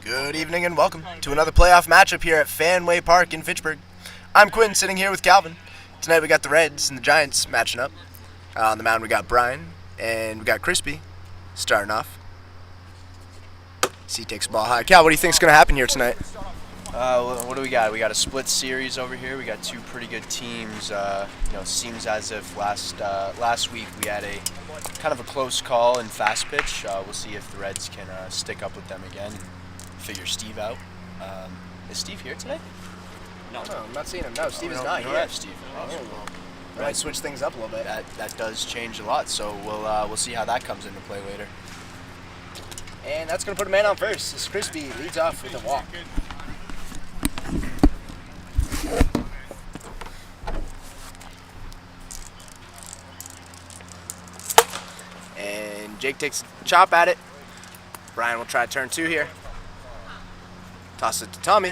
Good evening and welcome to another playoff matchup here at Fenway Park in Fitchburg. I'm Quinn, sitting here with Calvin. Tonight we got the Reds and the Giants matching up. On the mound we got Brian and we got Crispy starting off. C takes the ball high. Cal, what do you think's going to happen here tonight? What do we got? We got a split series over here. We got two pretty good teams. Seems as if last week we had a kind of a close call in fast pitch. We'll see if the Reds can stick up with them again and figure Steve out. Is Steve here today? No, I'm not seeing him. No, Steve is not we don't here. have Steve. Might switch things up a little bit. That does change a lot. So we'll see how that comes into play later. And that's going to put a man on first as Crispy leads off with a walk. And Jake takes a chop at it. Brian will try turn two here. Toss it to Tommy.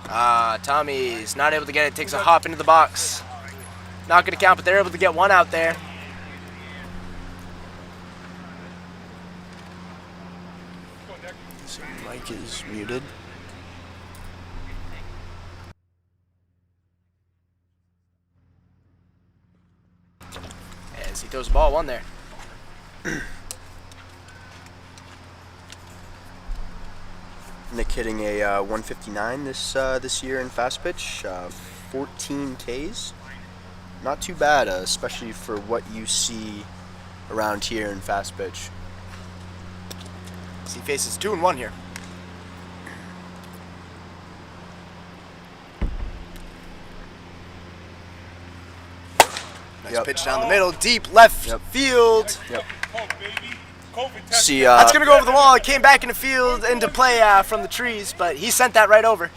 Tommy's not able to get it. Takes a hop into the box. Not going to count, but they're able to get one out there. So Mike is muted. As he throws the ball, one there. Nick hitting a 159 this year in fast pitch, 14 Ks. Not too bad, especially for what you see around here in fast pitch. As he faces 2-1 here. Nice pitch down the middle, deep left field. Yep. See, That's going to go over the wall. It came back in the field into play from the trees, but he sent that right over.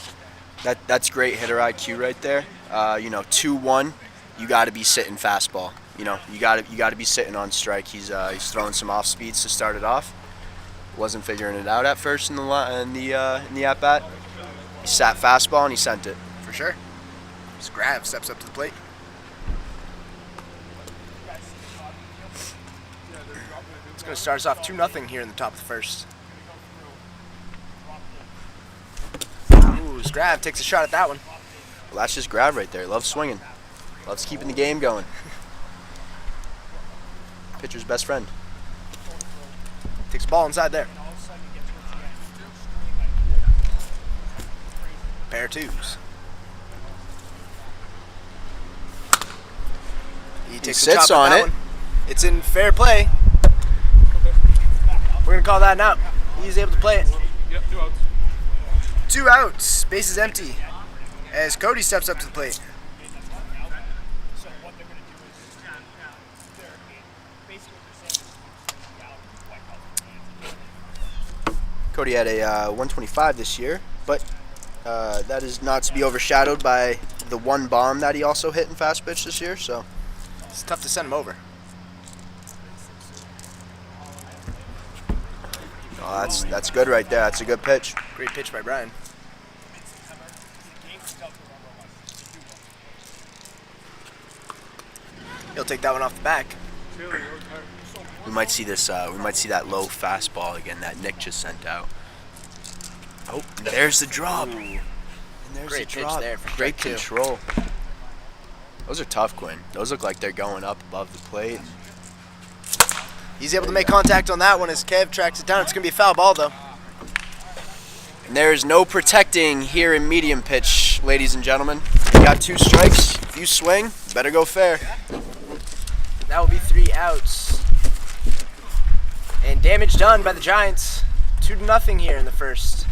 that's great hitter IQ right there. 2-1, you got to be sitting fastball. You got to be sitting on strike. He's throwing some off speeds to start it off. Wasn't figuring it out at first in the at bat. He sat fastball and he sent it. For sure. Grav steps up to the plate. It's going to start us off 2-0 here in the top of the first. Ooh, Grav takes a shot at that one. Well, that's just Grav right there. Loves swinging. Loves keeping the game going. Pitcher's best friend. Takes the ball inside there. Pair of twos. He takes a sits chop on at that it. one. It's in fair play. We're going to call that an out. He's able to play it. Yep, 2 outs. 2 outs. Base is empty as Cody steps up to the plate. Cody had a 125 this year, but that is not to be overshadowed by the one bomb that he also hit in fast pitch this year. So It's tough to send him over. that's good right there. That's a good pitch. Great pitch by Brian. He'll take that one off the back. We might see this. We might see that low fastball again that Nick just sent out. Oh, there's the drop. And there's Great the pitch drop. there for Great strike two. control. Those are tough, Quinn. Those look like they're going up above the plate. He's able to make contact on that one as Kev tracks it down. It's going to be a foul ball, though. And there's no protecting here in medium pitch, ladies and gentlemen. You got 2 strikes. If you swing, you better go fair. That will be 3 outs. And damage done by the Giants. 2-0 here in the first.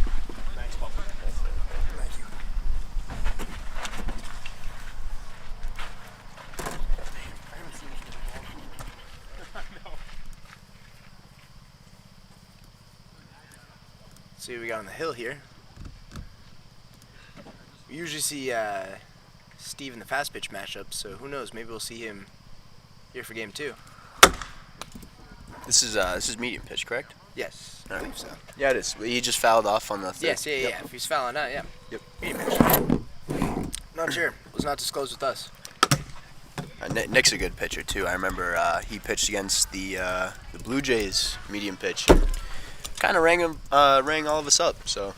See what we got on the hill here. We usually see Steve in the fast pitch matchup, so who knows? Maybe we'll see him here for game 2. This is medium pitch, correct? Yes, I believe so. Yeah, it is. He just fouled off on the third. Yes, yeah. If he's fouling out, yeah. Yep. Medium pitch. Not sure. Was not disclosed with us. Nick's a good pitcher too. I remember he pitched against the Blue Jays medium pitch. kind of rang all of us up. So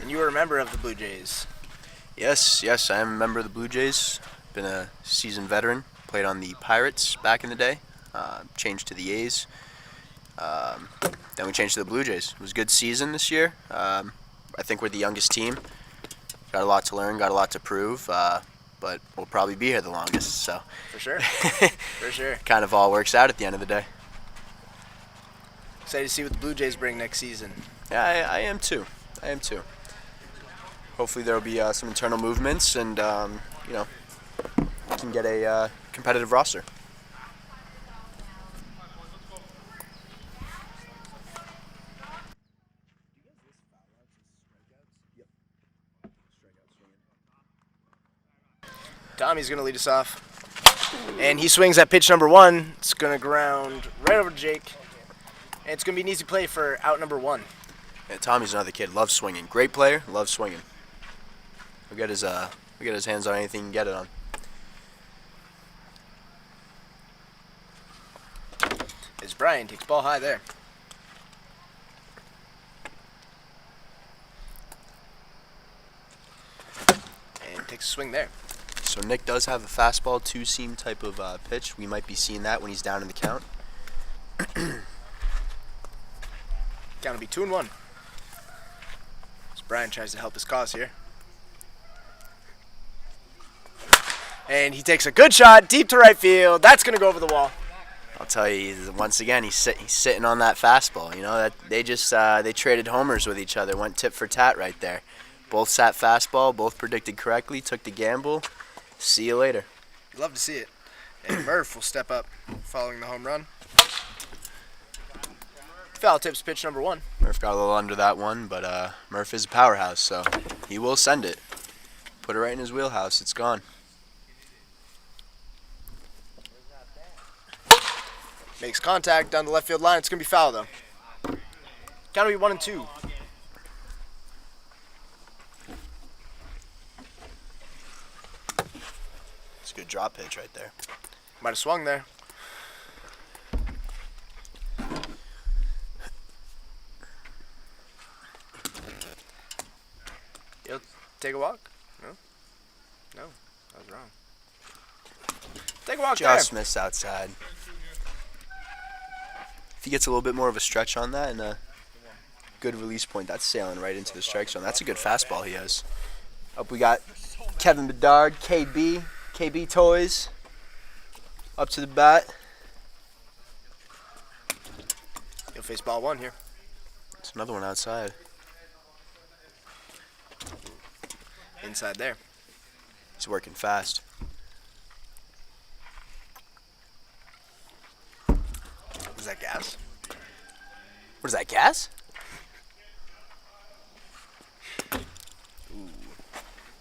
And you were a member of the Blue Jays. yes, I am a member of the Blue Jays. Been a seasoned veteran. Played on the Pirates back in the day. Changed to the A's. Then we changed to the Blue Jays. It was a good season this year. I think we're the youngest team. Got a lot to learn, got a lot to prove, but we'll probably be here the longest. So For sure. For sure. kind of all works out at the end of the day. Excited to see what the Blue Jays bring next season. Yeah, I am too. Hopefully there will be some internal movements, and we can get a competitive roster. Tommy's going to lead us off. And he swings at pitch number 1. It's going to ground right over to Jake. And it's going to be an easy play for out number 1. Yeah, Tommy's another kid. Loves swinging. Great player. Loves swinging. He'll get his hands on anything he can get it on. As Brian takes ball high there. And takes a swing there. So Nick does have a fastball two-seam type of pitch. We might be seeing that when he's down in the count. Going to be 2-1. As Brian tries to help his cause here. And he takes a good shot deep to right field. That's going to go over the wall. I'll tell you, once again, he's sitting on that fastball. You know, that they traded homers with each other, went tit for tat right there. Both sat fastball, both predicted correctly, took the gamble. See you later. Love to see it. And Murph will step up following the home run. Foul tips pitch number 1. Murph got a little under that one, but Murph is a powerhouse, so he will send it. Put it right in his wheelhouse. It's gone. Makes contact down the left field line. It's going to be foul, though. Count to be 1-2. It's a good drop pitch right there. Might have swung there. You'll take a walk? No? No. I was wrong. Take a walk Just there. missed outside. If he gets a little bit more of a stretch on that and a good release point, that's sailing right into the strike zone. That's a good fastball he has. Up we got Kevin Bedard, KB Toys, up to the bat. He'll face ball 1 here. It's another one outside. Inside there. He's working fast. Is that gas? What is that, gas?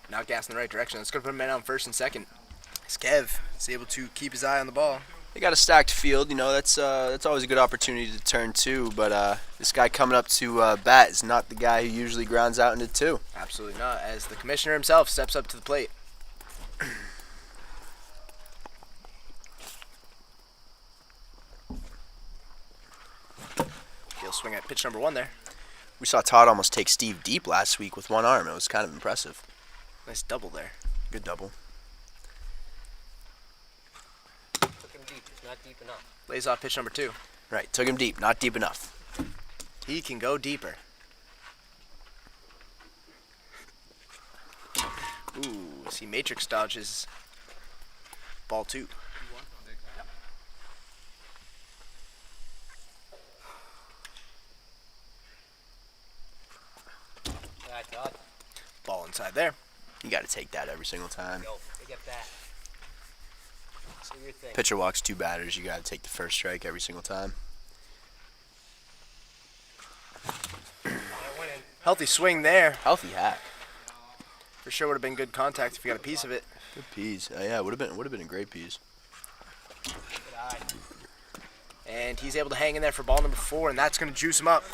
Not gas in the right direction. That's going to put a man on first and second. As Kev is able to keep his eye on the ball. They got a stacked field, you know, that's always a good opportunity to turn 2, but this guy coming up to bat is not the guy who usually grounds out into 2. Absolutely not, as the commissioner himself steps up to the plate. He'll swing at pitch number 1 there. We saw Todd almost take Steve deep last week with one arm. It was kind of impressive. Nice double there. Good double. Took him deep. It's not deep enough. Lays off pitch number 2. Right, took him deep, not deep enough. He can go deeper. Ooh, see Matrix dodges ball 2. Alright, Todd. Ball inside there. You got to take that every single time. Go. They get that. Do your thing. Pitcher walks 2 batters, you got to take the first strike every single time. Healthy swing there. Healthy hat. For sure would have been good contact if you got a piece of it. Good peas. Yeah, would have been a great peas. Good eye. And he's able to hang in there for ball number 4, and that's going to juice him up.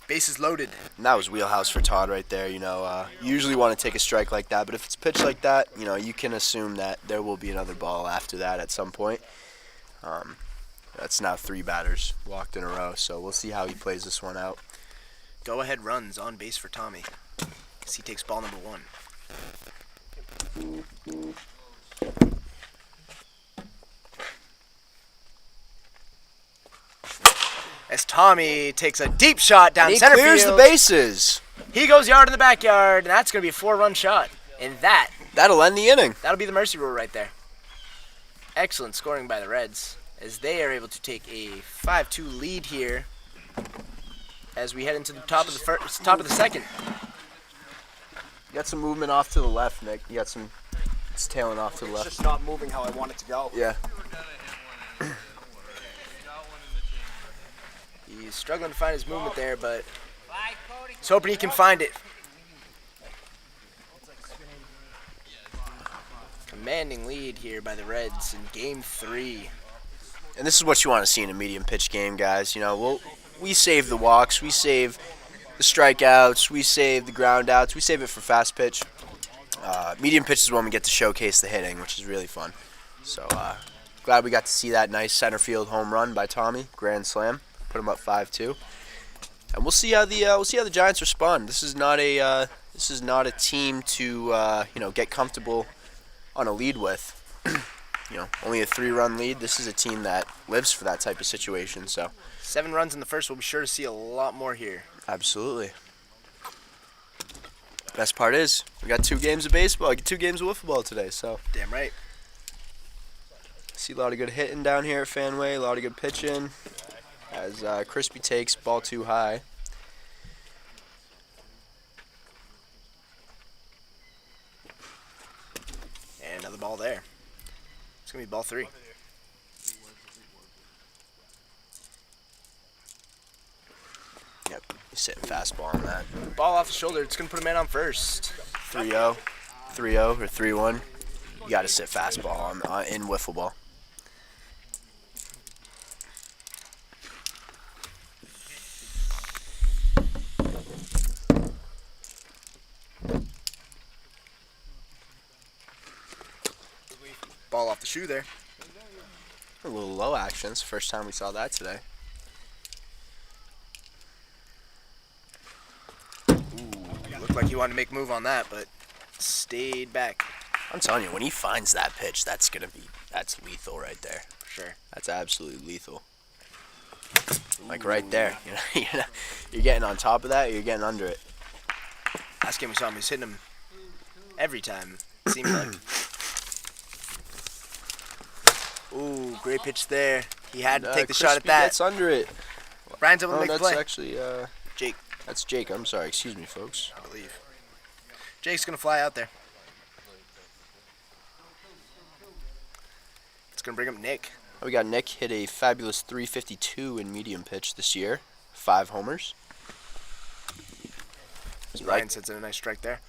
Bases loaded. And that was wheelhouse for Todd right there. You know, you usually want to take a strike like that, but if it's pitched like that, you know, you can assume that there will be another ball after that at some point. That's now 3 batters walked in a row, so we'll see how he plays this one out. Go ahead runs on base for Tommy as he takes ball number 1. As Tommy takes a deep shot down And he center clears field. the bases. He goes yard in the backyard, and that's going to be a 4-run shot. And That'll end the inning. that'll be the mercy rule right there. Excellent scoring by the Reds as they are able to take a 5-2 lead here as we head into the top of the second. You got some movement off to the left, Nick. You got some. It's tailing off to the It's left. just not moving how I want it to go. Yeah. He's struggling to find his movement there, but he's hoping he can find it. Commanding lead here by the Reds in Game 3. And this is what you want to see in a medium pitch game, guys. You know, we save the walks, we save the strikeouts, we save the ground outs, we save it for fast pitch. Medium pitch is when we get to showcase the hitting, which is really fun. So glad we got to see that nice center field home run by Tommy, grand slam, put him up 5-2. And we'll see how the Giants respond. This is not a team to get comfortable on a lead with. Only a 3-run lead. This is a team that lives for that type of situation. So 7 runs in the first. We'll be sure to see a lot more here. absolutely. Best part is we got 2 games of baseball, 2 games of wiffle ball today. So Damn right. see a lot of good hitting down here at Fanway, a lot of good pitching. As Crispy takes ball too high. And another ball there. It's going to be ball 3. Yep, he's sitting fastball on that. Ball off the shoulder. It's going to put a man on first. 3-0, 3-0 or 3-1. You got to sit fastball in wiffle ball. Ball off the shoe there. A little low action. It's the first time we saw that today. Looked like he wanted to make a move on that, but stayed back. I'm telling you, when he finds that pitch, that's lethal right there. For sure. That's absolutely lethal. Like right there. You're getting on top of that, or you're getting under it. Last game we saw him, he was hitting him every time, it seemed like. Ooh, great pitch there. He had to take the shot at Crispy that. gets under it. Brian's able to Oh, make the that's play. actually Jake, That's Jake. I'm sorry. Excuse me, folks. I believe. Jake's going to fly out there. It's going to bring up Nick. We got Nick hit a fabulous 352 in medium pitch this year. 5 homers. Brian sets in a nice strike there.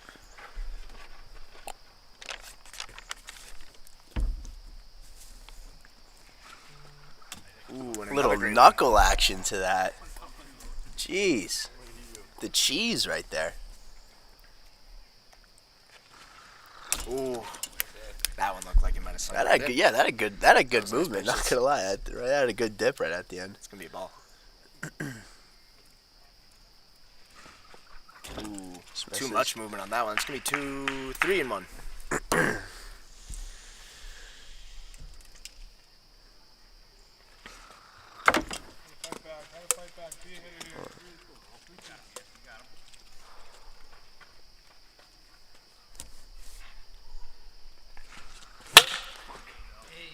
Ooh, and Little another great knuckle action to that. Jeez. The cheese right there. one. Ooh, that one looked like it might have slid. That had good Those nice movement. Not pitches. gonna lie, that had a good dip right at the end. It's going to be a ball. Ooh, too much movement on that one. It's going to be 2, 3 in 1.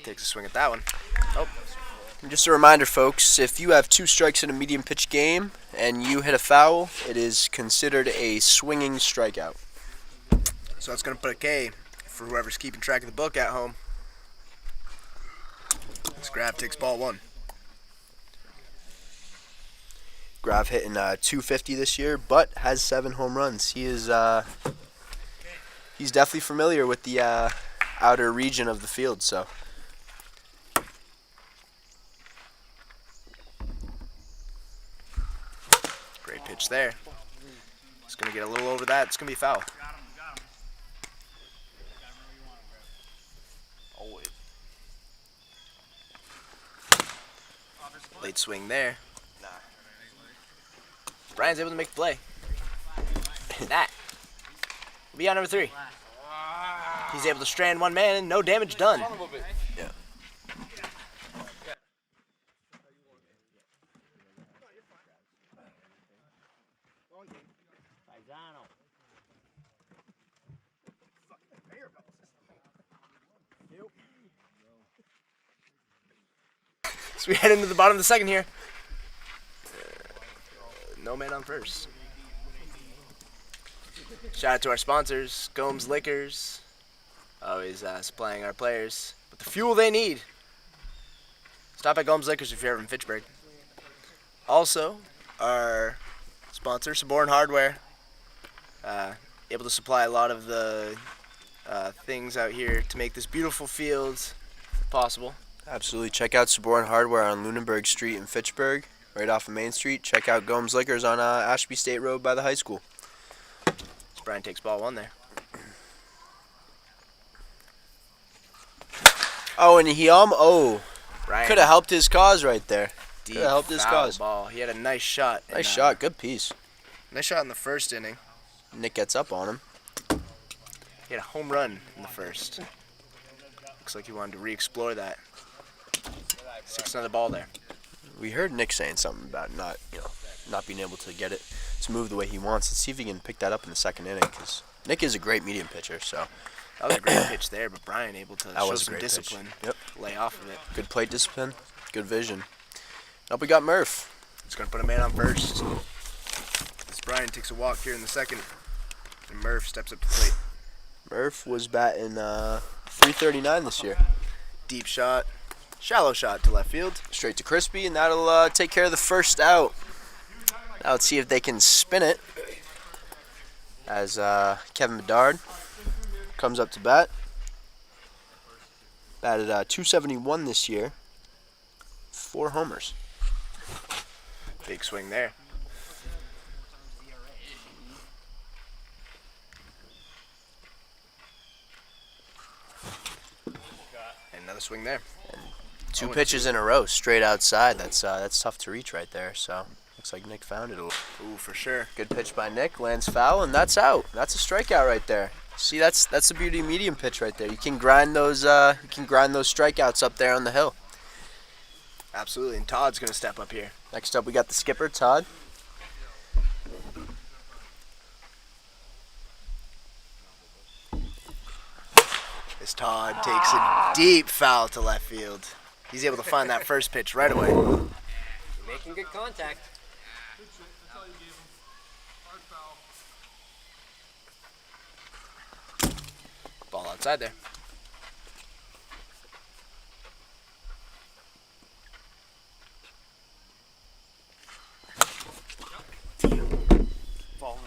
Takes a swing at that one. Oh, And just a reminder, folks, if you have 2 strikes in a medium pitch game and you hit a foul, it is considered a swinging strikeout. so that's going to put a K for whoever's keeping track of the book at home. This grab takes ball 1. Grav hitting 250 this year, but has 7 home runs. He is he's definitely familiar with the outer region of the field. So Great pitch there. It's going to get a little over that. It's going to be a foul. Late swing there. Brian's able to make the play. That will be on number 3. He's able to strand one man and no damage done. Yeah. So we head into the bottom of the second here. No man on first. Shout out to our sponsors, Gomes Liquors. Always supplying our players with the fuel they need. Stop at Gomes Liquors if you're ever in Fitchburg. Also, our sponsor, Saborn Hardware. Able to supply a lot of the things out here to make this beautiful field possible. Absolutely. Check out Saborn Hardware on Lunenburg Street in Fitchburg, right off of Main Street. Check out Gomes Liquors on Ashby State Road by the high school. Brian takes ball 1 there. Oh, and he Brian, could have helped his cause right there. deep Could have helped his foul cause. ball. He had a nice shot. Nice shot. Good piece. Nice shot in the first inning. Nick gets up on him. He had a home run in the first. Looks like he wanted to re-explore that. 6 another ball there. We heard Nick saying something about not being able to get it to move the way he wants. Let's see if he can pick that up in the second inning, because Nick is a great medium pitcher. So That was a great pitch there, but Brian able to show was a some great pitch. discipline. Yep. Lay off of it. good plate discipline, good vision. Up we got Murph. He's going to put a man on first. As Brian takes a walk here in the second, and Murph steps up to the plate. Murph was batting .339 this year. Deep shot. Shallow shot to left field. Straight to Crispy, and that'll take care of the first out. Now let's see if they can spin it as Kevin Bedard comes up to bat. Batted .271 this year. 4 homers. Big swing there. And another swing there. 2 pitches in a row, straight outside. That's tough to reach right there. So looks like Nick found it. Ooh, for sure. Good pitch by Nick, lands foul, and that's out. That's a strikeout right there. See, that's the beauty of medium pitch right there. You can grind those strikeouts up there on the hill. Absolutely, and Todd's going to step up here. Next up, we got the skipper, Todd. As Todd takes a deep foul to left field. He's able to find that first pitch right away. Making good contact. Ball outside there.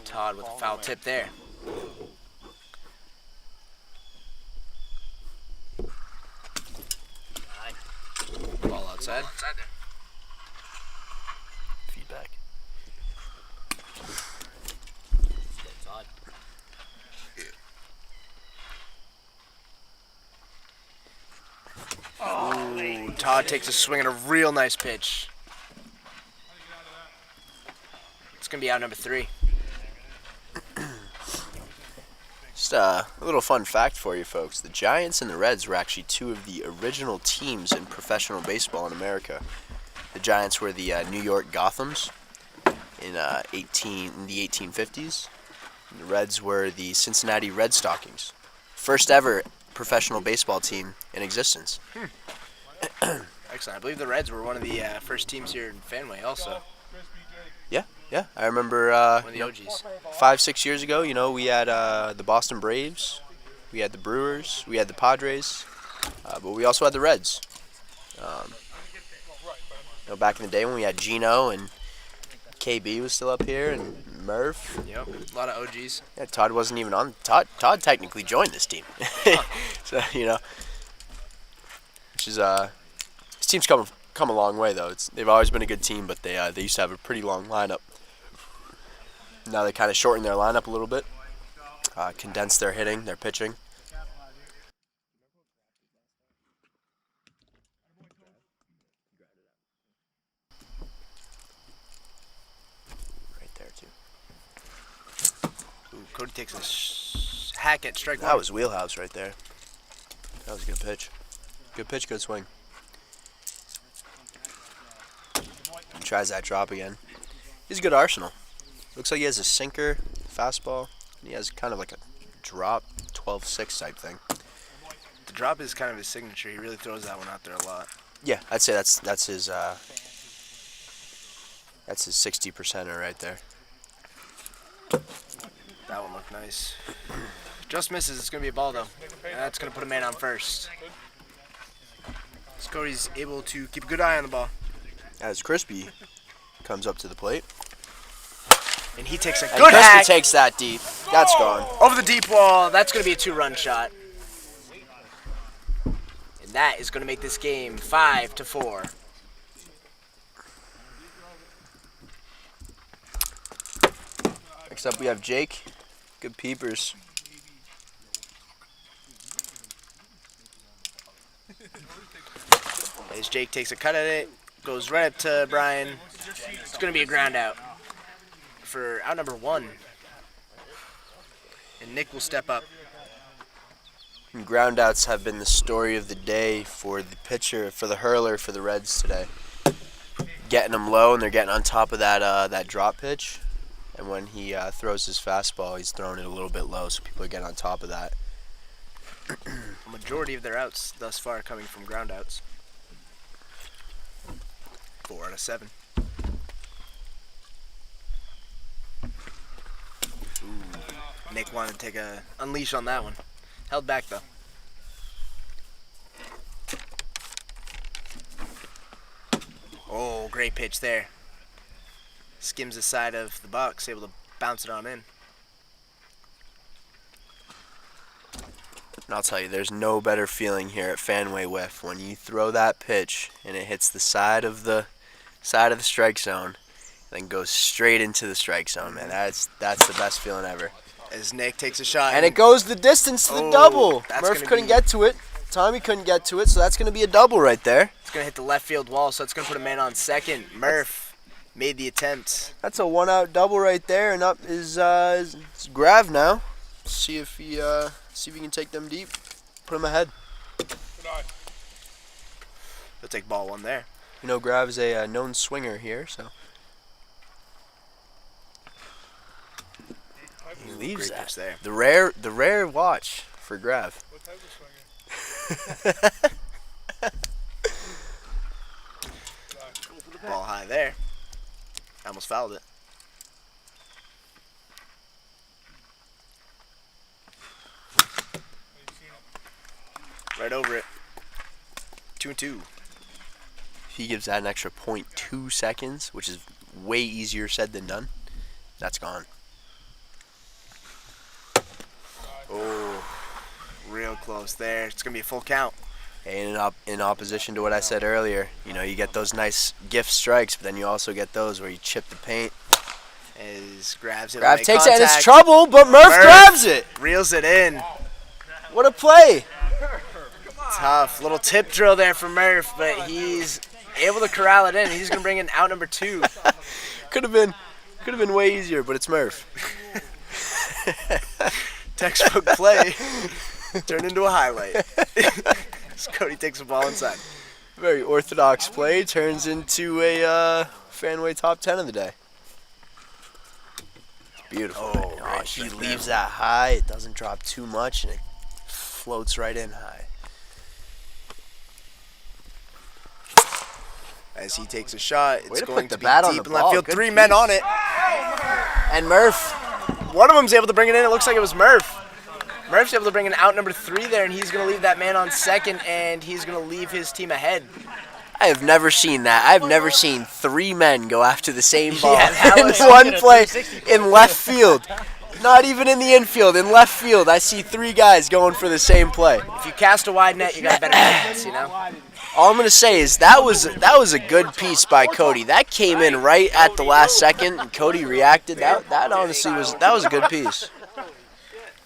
Todd with a foul tip there. Ball outside. Feedback. Todd. Ooh, Todd takes a swing at a real nice pitch. It's going to be out number 3. Just a little fun fact for you folks. The Giants and the Reds were actually 2 of the original teams in professional baseball in America. The Giants were the New York Gothams in the 1850s. And the Reds were the Cincinnati Red Stockings. First ever professional baseball team in existence. Excellent. I believe the Reds were one of the first teams here in Fanway also. Yeah. I remember One of the OGs. 5-6 years ago, we had the Boston Braves, we had the Brewers, we had the Padres, but we also had the Reds. Back in the day when we had Gino and KB was still up here and Murph. Yep, a lot of OGs. Yeah, Todd wasn't even on. Todd technically joined this team. So which is this team's come a long way though. They've always been a good team, but they used to have a pretty long lineup. Now they kind of shortened their lineup a little bit, condensed their hitting, their pitching. Cody takes a hack at strike one. That was wheelhouse right there. That was a good pitch. Good pitch, good swing. He tries that drop again. He's a good arsenal. Looks like he has a sinker, fastball. And he has kind of like a drop, 12-6 type thing. The drop is kind of his signature. He really throws that one out there a lot. Yeah, I'd say that's his 60%er right there. That one looked nice. Just misses. It's going to be a ball, though. And that's going to put a man on first. So Cody's able to keep a good eye on the ball. As Crispy comes up to the plate. And he takes a And good Crispy hack takes that deep. That's gone. over the deep wall. That's going to be a 2-run shot. And that is going to make this game 5-4. Next up we have Jake. Good peepers. As Jake takes a cut at it, goes right up to Brian. It's going to be a ground out for out number 1. And Nick will step up. And groundouts have been the story of the day for the pitcher, for the hurler, for the Reds today. Getting them low, and they're getting on top of that drop pitch. And when he throws his fastball, he's throwing it a little bit low, so people are getting on top of that. A majority of their outs thus far coming from groundouts. 4 out of 7. Ooh. Nick wanted to take a unleash on that one. Held back though. Oh, great pitch there. Skims the side of the box, able to bounce it on in. And I'll tell you, there's no better feeling here at Fenway Whiff when you throw that pitch and it hits the side of the strike zone, then goes straight into the strike zone, man. That's the best feeling ever. As Nick takes a shot. And it goes the distance to the double. That's Murph gonna couldn't be- get to it. Tommy couldn't get to it, so that's going to be a double right there. It's going to hit the left field wall, so it's going to put a man on second. Murph made the attempt. That's a one-out double right there, and up is Grav now. See if he can take them deep. Put him ahead. He'll take ball 1 there. You know, Grav is a known swinger here, so he leaves Great that. pitch there. The rare watch for Grav. What type of swinger? Ball high there. Almost fouled it. Right over it. 2-2. He gives that an extra 0.2 seconds, which is way easier said than done. That's gone. Oh, real close there. It's going to be a full count. And in opposition to what I said earlier, you know, you get those nice gift strikes, but then you also get those where you chip the paint. As grabs it. Grav takes it, and it's trouble, but Murph grabs it. Reels it in. What a play. Tough. Little tip drill there from Murph, but he's able to corral it in. He's going to bring in out number 2. Could have been way easier, but it's Murph. Textbook play turned into a highlight. As Cody takes the ball inside. Very orthodox play turns into a Fenway top 10 of the day. Beautiful. Oh, man. great He strike leaves there. that high. It doesn't drop too much, and it floats right in high. As he takes a shot, it's Way to going put the to be bat on deep the in left ball. field. Good 3 men piece. on it. And Murph. One of them's able to bring it in. It looks like it was Murph. Murph's able to bring in out number 3 there, and he's going to leave that man on second, and he's going to leave his team ahead. I have never seen that. I've never seen 3 men go after the same ball that in was- one play in left field. Not even in the infield, in left field. I see 3 guys going for the same play. If you cast a wide net, you got a better chance, you know? All I'm gonna say is that was a good piece by Cody. That came in right at the last second, and Cody reacted. That honestly was a good piece.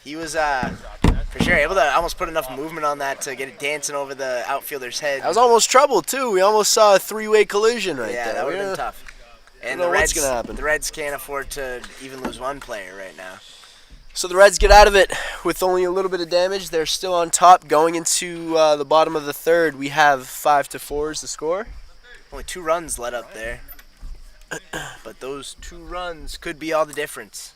He was, for sure, able to almost put enough movement on that to get it dancing over the outfielder's head. That was almost trouble too. We almost saw a 3-way collision right Yeah, there. that would have We- been tough. And know the what's Reds, gonna happen. the Reds can't afford to even lose one player right now. So the Reds get out of it with only a little bit of damage. They're still on top going into the bottom of the third. We have 5-4 is the score. Only 2 runs let up there. But those 2 runs could be all the difference.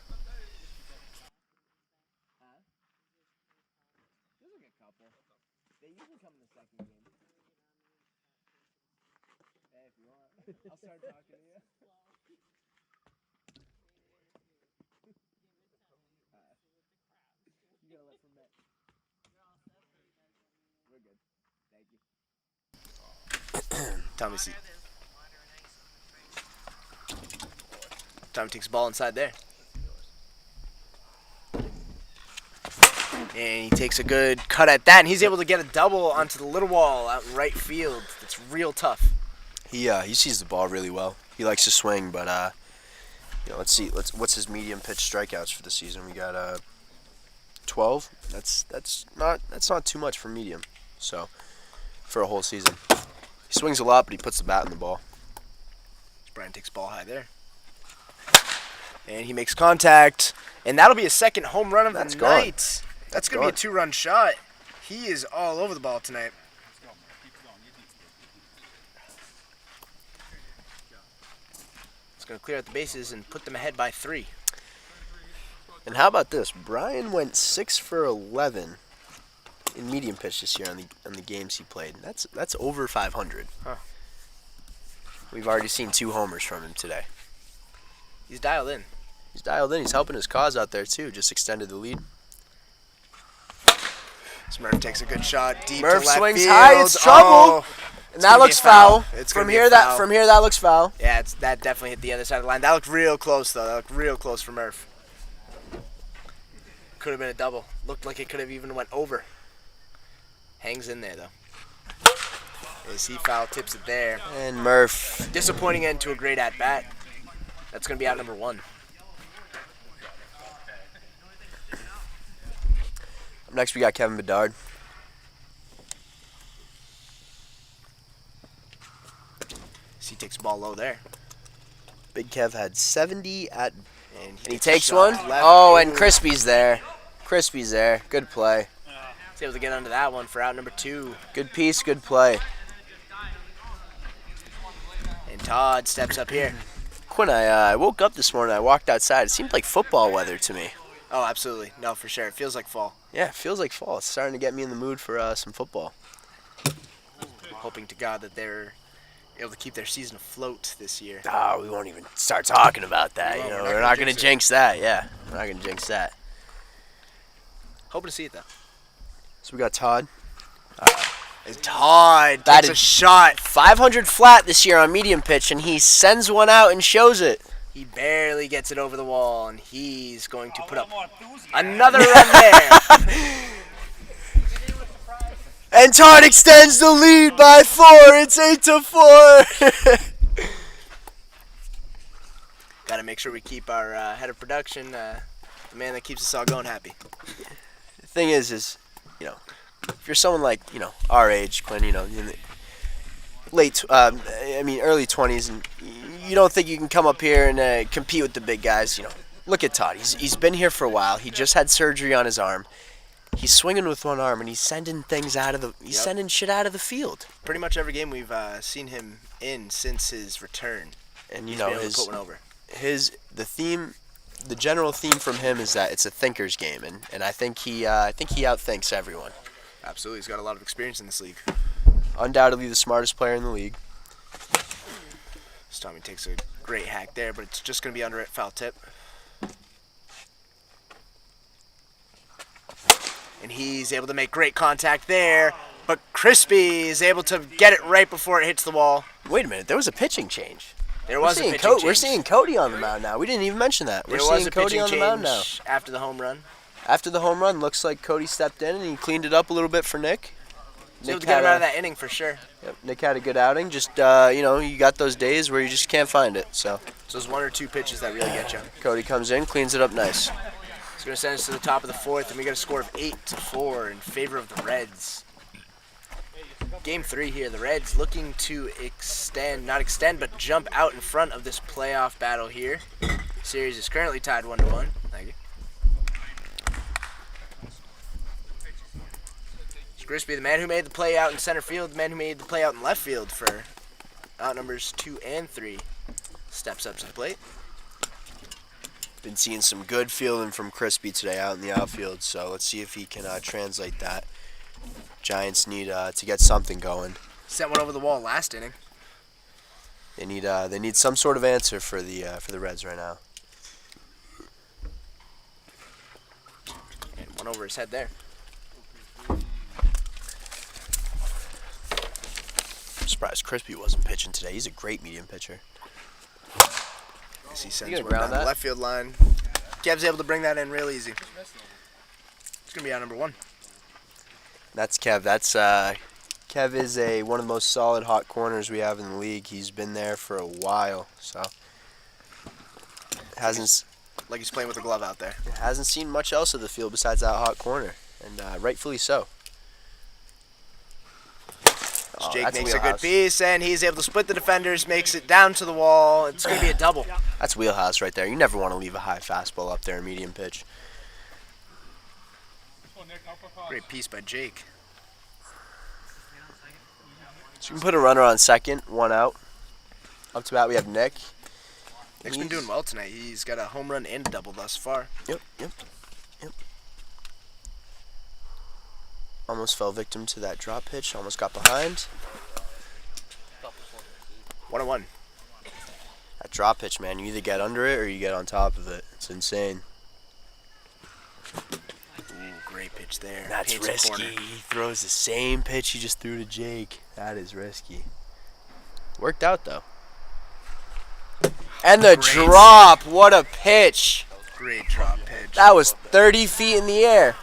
Tommy takes the ball inside there. And he takes a good cut at that, and he's able to get a double onto the little wall out in right field. It's real tough. He sees the ball really well. He likes to swing, but let's see. What's his medium pitch strikeouts for the season? We got 12. That's not too much for medium. So for a whole season, he swings a lot, but he puts the bat in the ball. Brian takes ball high there. And he makes contact, and that'll be a second home run of the night. That's going to be a 2-run shot. He is all over the ball tonight. It's going to clear out the bases and put them ahead by 3. And how about this? Brian went 6 for 11 in medium pitch this year on the games he played. That's over 500. Huh. We've already seen 2 homers from him today. He's dialed in. He's dialed in. He's helping his cause out there, too. Just extended the lead. Murph takes a good shot deep Murph to left swings field. high. It's trouble. Oh, And that looks foul. From here, foul. that looks foul. Yeah, that definitely hit the other side of the line. That looked real close, though. That looked real close for Murph. Could have been a double. Looked like it could have even went over. Hangs in there, though. As he foul tips it there. And Murph. Disappointing end to a great at-bat. That's going to be out number 1. Up next, we got Kevin Bedard. He takes the ball low there. Big Kev had 70 at... And he takes a one. shot Oh, left. and Crispy's there. Crispy's there. Good play. He's able to get under that one for out number 2. Good piece, good play. And Todd steps up here. Quinn, I woke up this morning. I walked outside. It seemed like football weather to me. Oh, absolutely. No, for sure. It feels like fall. Yeah, it feels like fall. It's starting to get me in the mood for some football. Hoping to God that they're able to keep their season afloat this year. Oh, we won't even start talking about that. We won't. We're not going to jinx that. Yeah, we're not going to jinx that. Hoping to see it, though. So we got Todd. And Todd That takes a is- shot. 500 flat this year on medium pitch, and he sends one out and shows it. He barely gets it over the wall, and he's going to put up another run there. And Todd extends the lead by 4. It's 8-4. Got to make sure we keep our head of production, the man that keeps us all going, happy. The thing is, if you're someone like, our age, Quinn, in the early 20s, and you don't think you can come up here and compete with the big guys, look at Todd. He's been here for a while. He just had surgery on his arm. He's swinging with one arm, and he's sending things sending shit out of the field. Pretty much every game we've seen him in since his return. And He's been able to put one over. The general theme from him is that it's a thinker's game, and I think he outthinks everyone. Absolutely, he's got a lot of experience in this league. Undoubtedly the smartest player in the league. Tommy takes a great hack there, but it's just going to be under it, foul tip. And he's able to make great contact there, but Crispy is able to get it right before it hits the wall. Wait a minute, there was a pitching change. There was a pitching change. We're seeing Cody on the mound now. We didn't even mention that. We're seeing Cody on the mound now. After the home run. After the home run, looks like Cody stepped in and he cleaned it up a little bit for Nick. He's able to get him out of that inning for sure. Yep, Nick had a good outing. Just you got those days where you just can't find it. So those 1 or 2 pitches that really get you. Cody comes in, cleans it up nice. He's going to send us to the top of the 4th, and we got a score of 8-4 in favor of the Reds. Game 3 here. The Reds looking to not jump out in front of this playoff battle here. The series is currently tied 1-1. Thank you. Crispy, the man who made the play out in center field, the man who made the play out in left field for out numbers 2 and 3, steps up to the plate. Been seeing some good fielding from Crispy today out in the outfield, so let's see if he can translate that. Giants need to get something going. Sent one over the wall last inning. They need some sort of answer for the Reds right now. And one over his head there. I'm surprised Crispy wasn't pitching today. He's a great medium pitcher. As he You sends gonna one down ground the that? left field line. Kev's able to bring that in real easy. It's going to be out number 1. That's Kev. Kev is one of the most solid hot corners we have in the league. He's been there for a while, so hasn't Like he's playing with a glove out there. seen much else of the field besides that hot corner, and rightfully so. Oh, Jake that's makes a good wheelhouse. piece, and he's able to split the defenders, makes it down to the wall. It's going to be a double. That's wheelhouse right there. You never want to leave a high fastball up there, medium pitch. Great piece by Jake. So you can put a runner on second, 1 out. Up to bat we have Nick. Nick's been doing well tonight. He's got a home run and a double thus far. Yep. Almost fell victim to that drop pitch. Almost got behind. 1-1. That drop pitch, man. You either get under it or you get on top of it. It's insane. Ooh, great pitch there. That's Paints a risky. corner. He throws the same pitch he just threw to Jake. That is risky. Worked out, though. And the Great. drop. What a pitch. Great drop pitch. That was 30 feet in the air.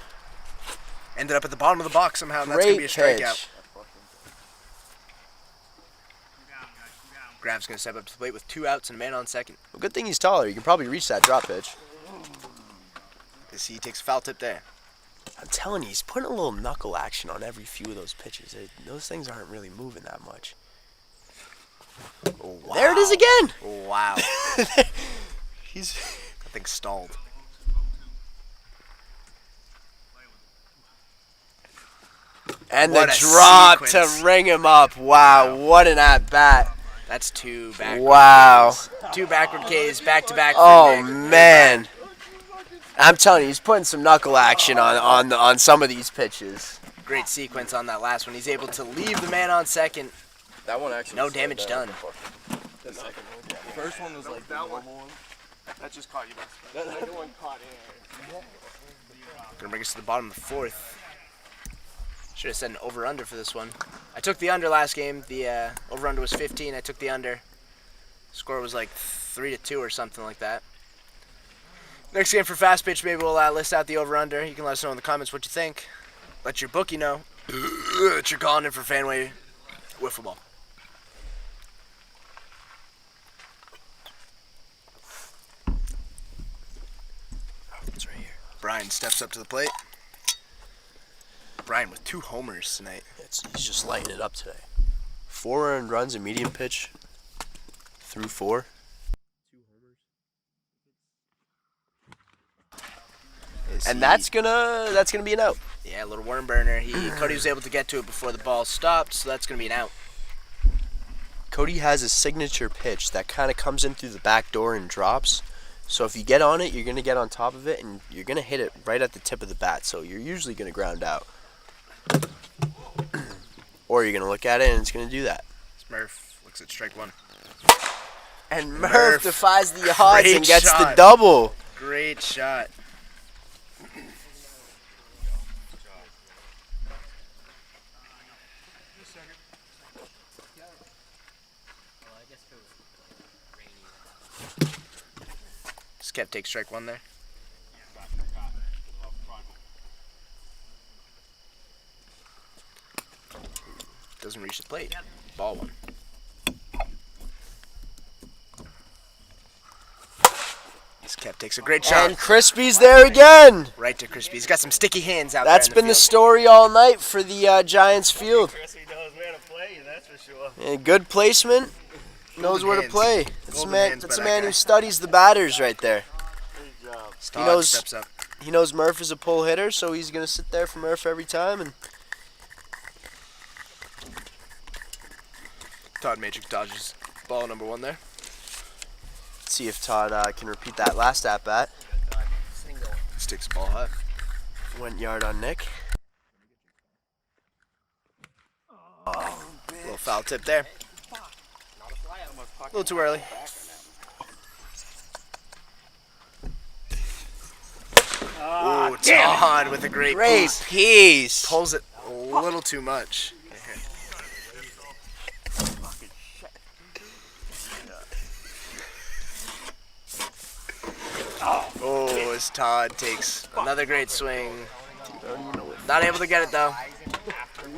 Ended up at the bottom of the box somehow, and that's going to be a Great strikeout. pitch. Grab's going to step up to the plate with 2 outs and a man on second. Well, good thing he's taller. You can probably reach that drop pitch. As he takes a foul tip there. I'm telling you, he's putting a little knuckle action on every few of those pitches. Those things aren't really moving that much. Oh, wow. There it is again. Wow. He's That thing stalled. and What the a drop sequence. to ring him up. Wow, what an at bat. That's 2 backward Wow. Ks. 2 backward Ks back-to-back. for Oh Nick. man. I'm telling you, he's putting some knuckle action on some of these pitches. Great sequence on that last one. He's able to leave the man on second. That one actually. No damage done. The first one was like the normal one. That just caught you by surprise. That one caught air. Gonna bring us to the bottom of the 4th. Should have said an over-under for this one. I took the under last game. The over-under was 15. I took the under. Score was like 3-2 or something like that. Next game for Fast Pitch, maybe we'll list out the over-under. You can let us know in the comments what you think. Let your bookie know that you're calling in for Fanway Wiffle Ball. It's right here. Brian steps up to the plate. Brian with 2 homers tonight. He's just lighting it up today. 4 earned runs, a medium pitch through 4. And that's gonna be an out. Yeah, a little worm burner. Cody was able to get to it before the ball stopped, so that's gonna be an out. Cody has a signature pitch that kind of comes in through the back door and drops. So if you get on it, you're gonna get on top of it, and you're gonna hit it right at the tip of the bat. So you're usually gonna ground out, or you're gonna look at it and it's gonna do that. Murph looks at strike 1. And Murph, Murph defies the odds great and gets the shot. double. Great shot. Kev takes strike 1 there. Doesn't reach the plate. Ball 1. This Kev takes a great shot. And Crispy's there again. Right to Crispy. He's got some sticky hands out That's there. been the story all night for the Giants field. Crispy knows where to play, that's for sure. And good placement. Knows Golden where to hands. play. That's a Golden man. hands That's a by that man guy. who studies the batters right there. Good job. Stogg knows- steps up. He knows Murph is a pull hitter, so he's gonna sit there for Murph every time and Todd Matrix dodges ball number 1 there. See if Todd can repeat that last at bat. Sticks the ball high. Went yard on Nick. Little foul tip there. A little too early. Ooh, Todd with a great piece. piece. Pulls it a little too much. Oh, as Todd takes another great swing. Not able to get it though.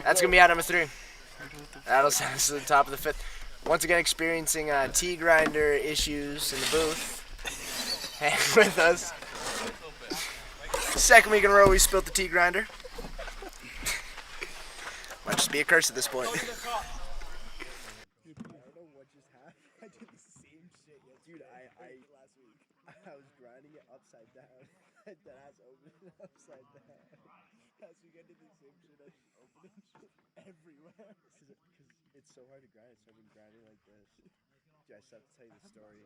That's gonna be out number 3. That'll send us to the top of the 5th. Once again, experiencing tee grinder issues in the booth. Hang with us. Second week in a row we spilt the tea grinder. Might just be a curse at this point. Dude, last week, I was grinding it upside down. That ass open upside down. Last week I did the same shit. I opened shit everywhere. Because it's so hard to grind. So I've been grinding like this. Dude, I still have to tell you the story.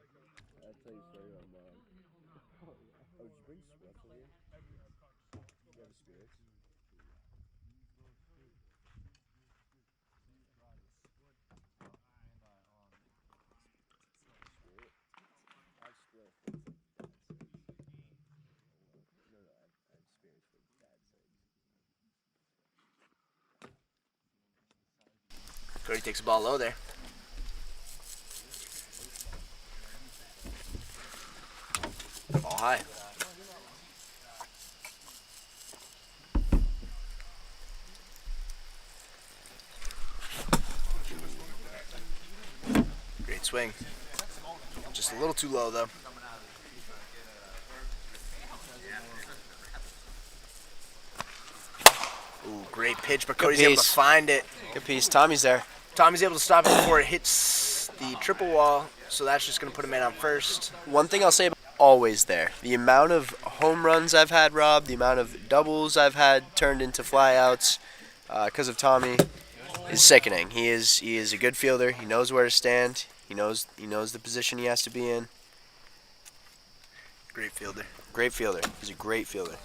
I'll tell you the story on mom. Oh, did you bring Swift over here? You have the spirits? Cody takes the ball low there. Ball high. Great swing. Just a little too low though. Ooh, great pitch, but Cody's able to piece. find it. Good piece. Tommy's there. Tommy's able to stop it before it hits the triple wall, so that's just going to put him in on first. One thing I'll say about always there. The amount of home runs I've had, Rob, the amount of doubles I've had turned into flyouts because of Tommy is sickening. He is a good fielder. He knows where to stand. He knows the position he has to be in. Great fielder. Great fielder. He's a great fielder.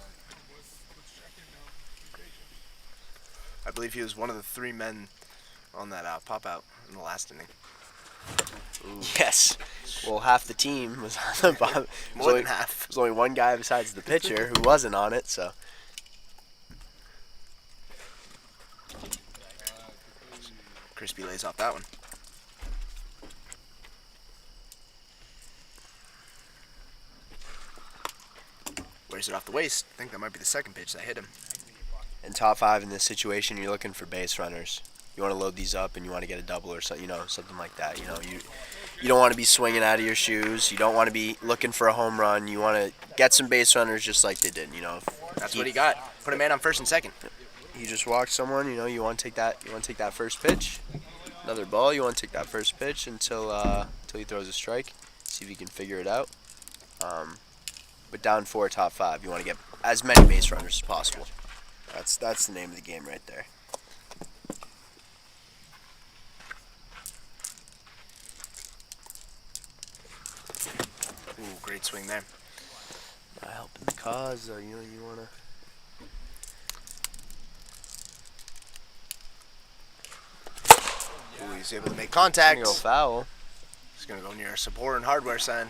I believe he was one of the 3 men on that pop-out in the last inning. Ooh. Yes. Well, half the team was on the bottom. More than half. There's only one guy besides the pitcher who wasn't on it, so. Crispy lays off that one. Wears it off the waist. I think that might be the second pitch that hit him. In top 5 in this situation, you're looking for base runners. You want to load these up and you want to get a double or something, something like that. You don't want to be swinging out of your shoes. You don't want to be looking for a home run. You want to get some base runners just like they did. That's what he got. Put a man on first and second. You just walked someone. You want to take that. You want to take that first pitch. Another ball. You want to take that first pitch until he throws a strike. See if you can figure it out. But down 4, top 5. You want to get as many base runners as possible. That's the name of the game right there. Ooh, great swing there. Not helping the cause, though. You want to. Ooh, he's able to make contact. Go foul. He's going to go near a Support and Hardware sign.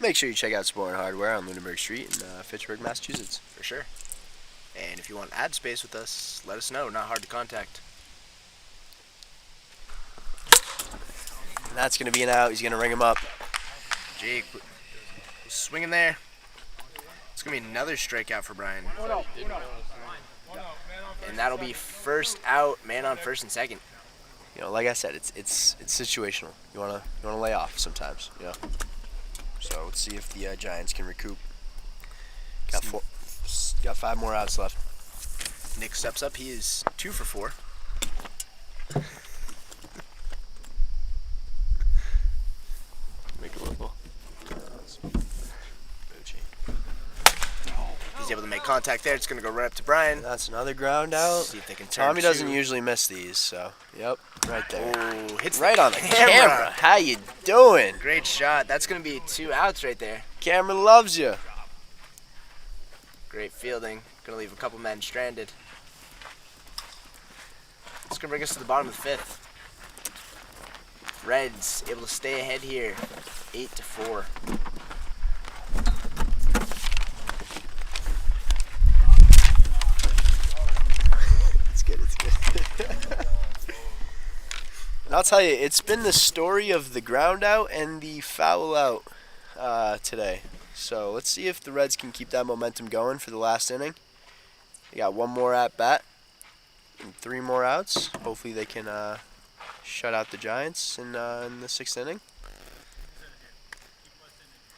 Make sure you check out Support and Hardware on Lunenburg Street in Fitchburg, Massachusetts. For sure. And if you want ad space with us, let us know. Not hard to contact. And that's going to be an out. He's going to ring him up. Jake swinging there. It's going to be another strikeout for Brian. And that'll be first out, man on first and second. Like I said, it's situational. You wanna lay off sometimes. So let's see if the Giants can recoup. Got 5 more outs left. Nick steps up. He is 2 for 4. Make a little. He's He's able to make contact there. It's going to go right up to Brian. That's another ground out. See if they can turn Tommy doesn't two. usually miss these, so yep, right there. Oh, hits Right the on the camera. How you doing? Great shot. That's going to be 2 outs right there. Camera loves you. Great fielding. Going to leave a couple men stranded. It's going to bring us to the bottom of the 5th. Reds able to stay ahead here, 8-4. It's good. And I'll tell you, it's been the story of the ground out and the foul out today. So let's see if the Reds can keep that momentum going for the last inning. They got 1 more at bat and 3 more outs. Hopefully they can shut out the Giants in the 6th inning.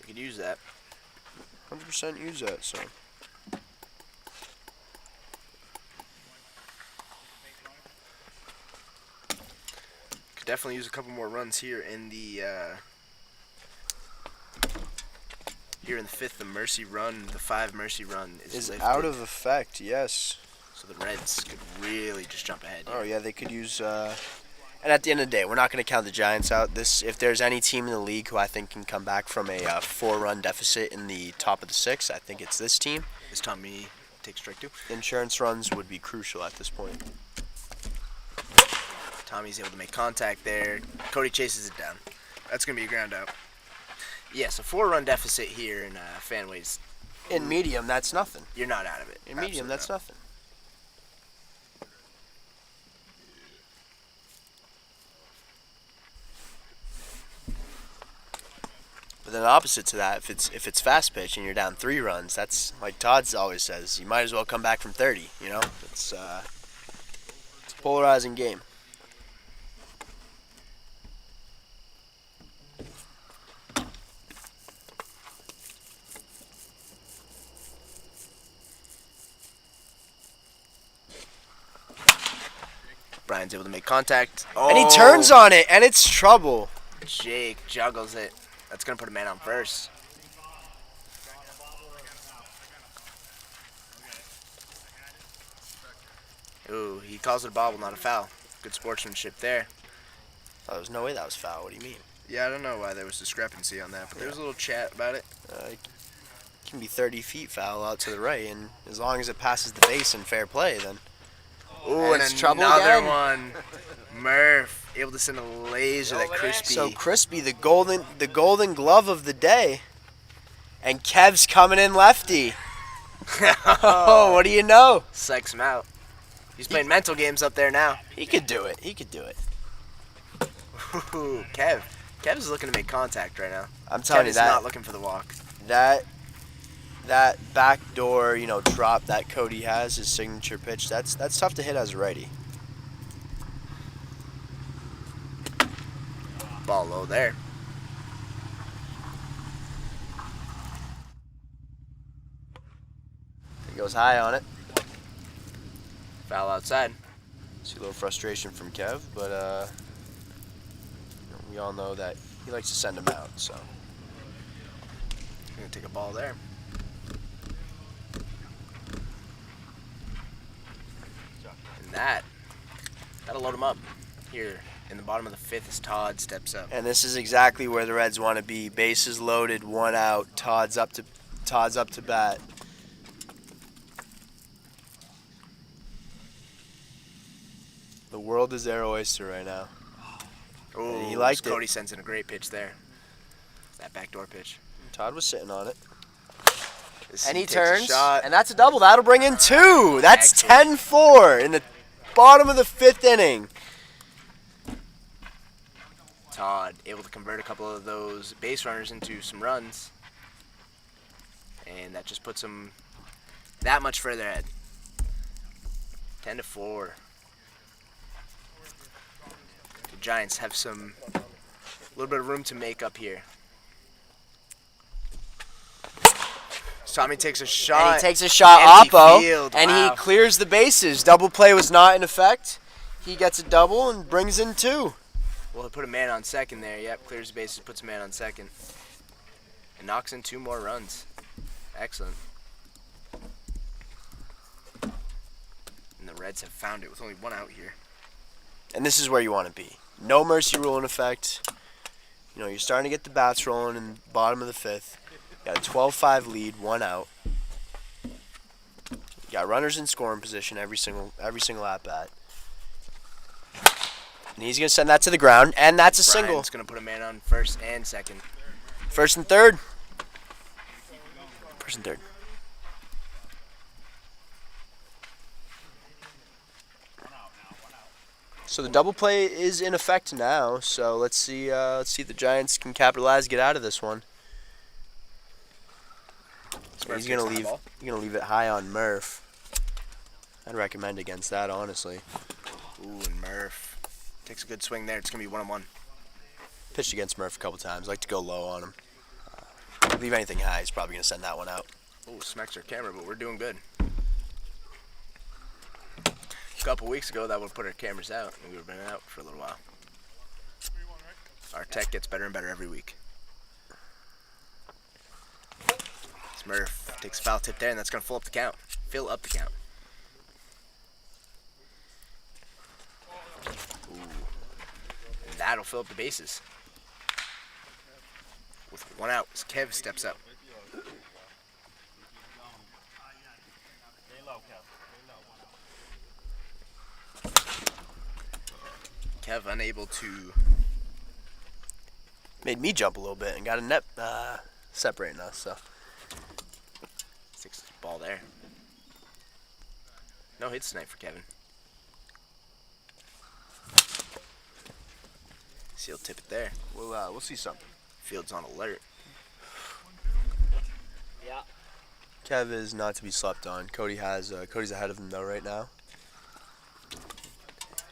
We could use that. 100% use that. So Could definitely use a couple more runs here in the 5th. The mercy run, the 5 mercy run is lifted. out of effect. Yes. So the Reds could really just jump ahead here. Oh yeah, they could use. And at the end of the day, we're not going to count the Giants out. If there's any team in the league who I think can come back from a 4-run deficit in the top of the 6th, I think it's this team. This Tommy takes strike 2. Insurance runs would be crucial at this point. Tommy's able to make contact there. Cody chases it down. That's going to be a ground out. Yes, a 4-run deficit here in Fanway's. In medium, that's nothing. You're not out of it. In medium, that's nothing. But then opposite to that, if it's fast pitch and you're down 3 runs, that's like Todd's always says, you might as well come back from 30. You know, it's a polarizing game. Brian's able to make contact. And he turns on it, and it's trouble. Jake juggles it. That's going to put a man on first. Ooh, he calls it a bobble, not a foul. Good sportsmanship there. Oh, there's no way that was foul. What do you mean? Yeah, I don't know why there was discrepancy on that, but there was a little chat about it. It can be 30 feet foul out to the right, and as long as it passes the base in fair play, then. Ooh, and it's trouble another again. one. Murph able to send a laser that Crispy. So Crispy, the golden glove of the day, and Kev's coming in lefty. Oh, what do you know? Psychs him out. He's playing mental games up there now. He could do it. He could do it. Ooh, Kev. Kev's looking to make contact right now. I'm telling Kev you is that not looking for the walk. that backdoor, drop that Cody has, his signature pitch. That's tough to hit as a righty. Ball low there. He goes high on it. Foul outside. See a little frustration from Kev, but we all know that he likes to send him out. So Gonna take a ball there. And that'll load him up here in the bottom of the 5th as Todd steps up. and this is exactly where the Reds want to be. Bases loaded, 1 out. Todd's up to bat. The world is their oyster right now. Ooh, he liked it. Cody sends in a great pitch there. That backdoor pitch. Todd was sitting on it. And he takes a shot. and that's a double. That'll bring in 2. That's Excellent. 10-4 in the bottom of the 5th inning. Todd able to convert a couple of those base runners into some runs. And that just puts him that much further ahead. 10-4. The Giants have a little bit of room to make up here. Tommy takes a shot. And he takes a shot Empty oppo, field, and wow. he clears the bases. Double play was not in effect. He gets a double and brings in 2. Well, he put a man on second there. Yep, clears the bases, puts a man on second. And knocks in 2 more runs. Excellent. Reds have found it with only 1 out here. And this is where you want to be. No mercy rule in effect. You know, you're starting to get the bats rolling in the bottom of the 5th. You got a 12-5 lead, 1 out. You got runners in scoring position every single at bat. And he's going to send that to the ground, and that's a single. Brian's going to put a man on first and second. First and third. First and third. So the double play is in effect now. So let's see if the Giants can capitalize, get out of this one. He's gonna leave it high on Murph. I'd recommend against that, honestly. Ooh, and Murph takes a good swing there. It's gonna be 1-1. Pitched against Murph a couple times. Like to go low on him. Leave anything high. He's probably gonna send that one out. Ooh, smacks our camera, but we're doing good. A couple weeks ago, that would have put our cameras out, and we would have been out for a little while. Our tech gets better and better every week. Murph takes a foul tip there, and that's going to fill up the count. Ooh. And that'll fill up the bases. With 1 out, Kev steps up. Kev unable to... Made me jump a little bit and got a net separating us, so... 6 ball there. No hits tonight for Kevin. So he'll tip it there. We'll see something. Field's on alert. Yeah. Kev is not to be slept on. Cody's ahead of him though right now.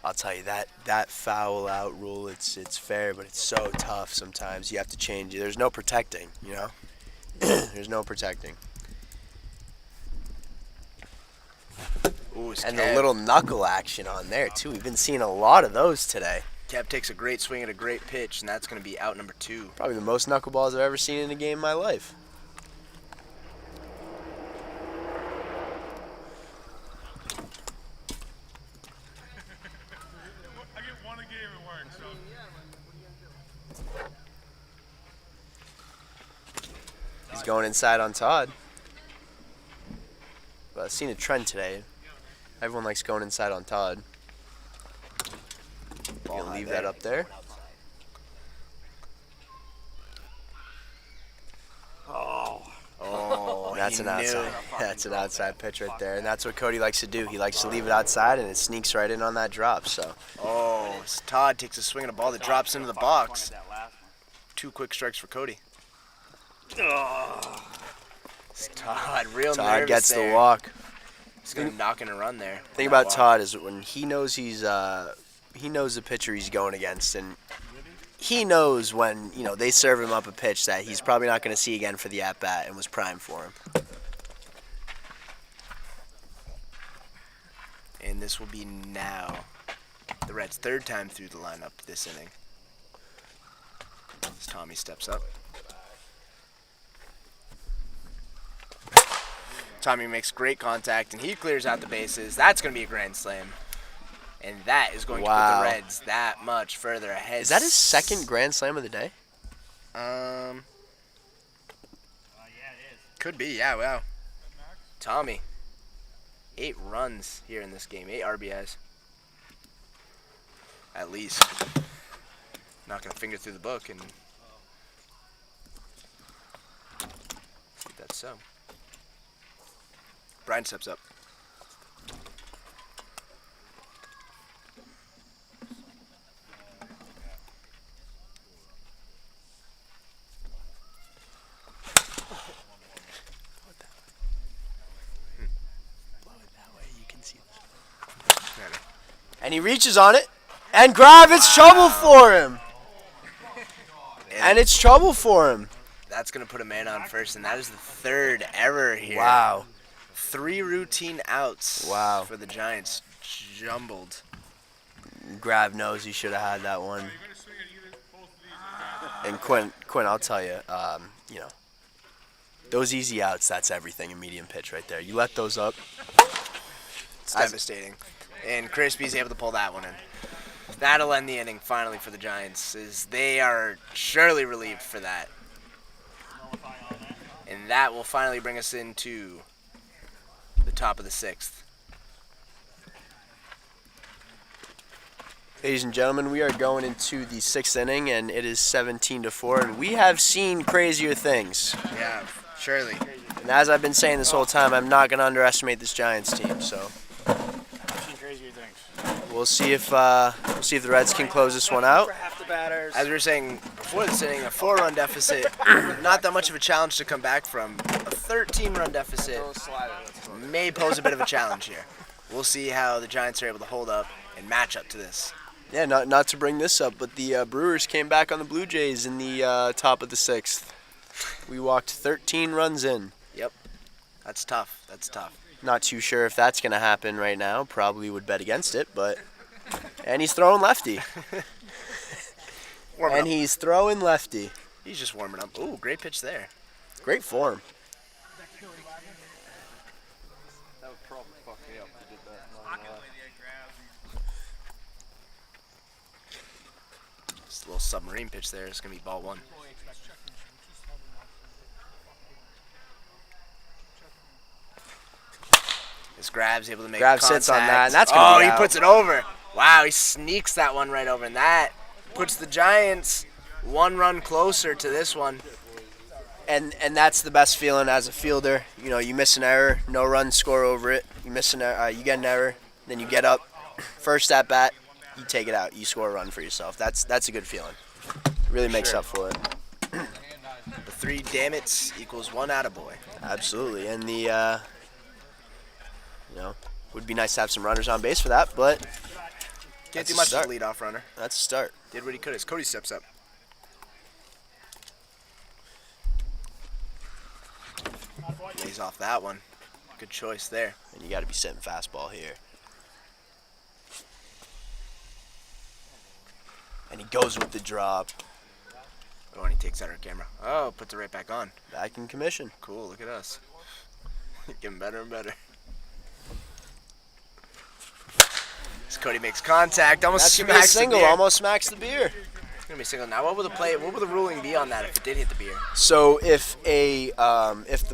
I'll tell you that foul out rule, it's fair, but it's so tough sometimes. You have to change it. There's no protecting, you know? There's no protecting. Ooh, And the little knuckle action on there too. We've been seeing a lot of those today. Kev takes a great swing at a great pitch, and that's going to be out number 2. Probably the most knuckleballs I've ever seen in a game in my life. I get one a game at work, so. He's going inside on Todd. But I've seen a trend today. Everyone likes going inside on Todd. You're gonna leave that up there. Oh, That's an outside. That's an outside pitch right there, and that's what Cody likes to do. He likes to leave it outside, and it sneaks right in on that drop. So. Oh, Todd takes a swing at a ball that drops into the box. 2 quick strikes for Cody. It's Todd, real Todd nervous gets there. the walk. He's gonna knock in a run there. The thing about Todd is when he knows he knows the pitcher he's going against, and he knows when they serve him up a pitch that he's probably not going to see again for the at bat and was primed for him. And this will be now the Reds' 3rd time through the lineup this inning. As Tommy steps up. Tommy makes great contact, and he clears out the bases. That's going to be a grand slam. And that is going to put the Reds that much further ahead. Is that his 2nd grand slam of the day? Yeah, it is. Could be, yeah, wow. Tommy, 8 runs here in this game, 8 RBIs. At least. Not going to finger through the book and... see if that's so. Brian steps up. And he reaches on it, and it's trouble for him. And it's trouble for him. That's going to put a man on first, and that is the 3rd error here. Wow. 3 routine outs for the Giants. Jumbled. Grav knows he should have had that one. And Quinn, I'll tell you, those easy outs, that's everything in medium pitch right there. You let those up. It's devastating. and Crispy's able to pull that one in. That'll end the inning finally for the Giants, as they are surely relieved for that. And that will finally bring us into the top of the 6th. Ladies and gentlemen, we are going into the 6th inning, and it is 17-4, and we have seen crazier things. Yeah, surely. And as I've been saying this whole time, I'm not going to underestimate this Giants team. So we'll see if the Reds can close this one out. As we were saying before this inning, a 4-run deficit, not that much of a challenge to come back from. A 13-run deficit may pose a bit of a challenge here. We'll see how the Giants are able to hold up and match up to this. Yeah, not to bring this up, but the Brewers came back on the Blue Jays in the top of the 6th. We walked 13 runs in. Yep, that's tough. That's tough. Not too sure if that's going to happen right now. Probably would bet against it, but... And he's throwing lefty. Warming up. He's throwing lefty. He's just warming up. Ooh, great pitch there. Great form. That would probably fuck me up if I did that. Just a little submarine pitch there. It's going to be ball 1. This Grab's able to make Grab contact. sits on that, and that's gonna be he out. puts it over. Wow, he sneaks that one right over, and that puts the Giants 1 run closer to this one. And that's the best feeling as a fielder. You know, you miss an error, no run score over it. You miss an error, you get an error, then you get up, first at bat, you take it out, you score a run for yourself. That's a good feeling. Really makes up for it. The 3 dammits equals 1 attaboy. Absolutely, and the would be nice to have some runners on base for that, but Can't That's do a much as start. a leadoff runner. that's a start. Did what he could as Cody steps up. Lays off that one. Good choice there. And you got to be sitting fastball here. And he goes with the drop. Oh, and he takes out our camera. Oh, puts it right back on. Back in commission. Cool, look at us. Getting better and better. As Cody makes contact, almost That's gonna be a smacks single. the beer. Almost smacks the beer. It's gonna be a single. Now, what will the ruling be on that if it did hit the beer? So if the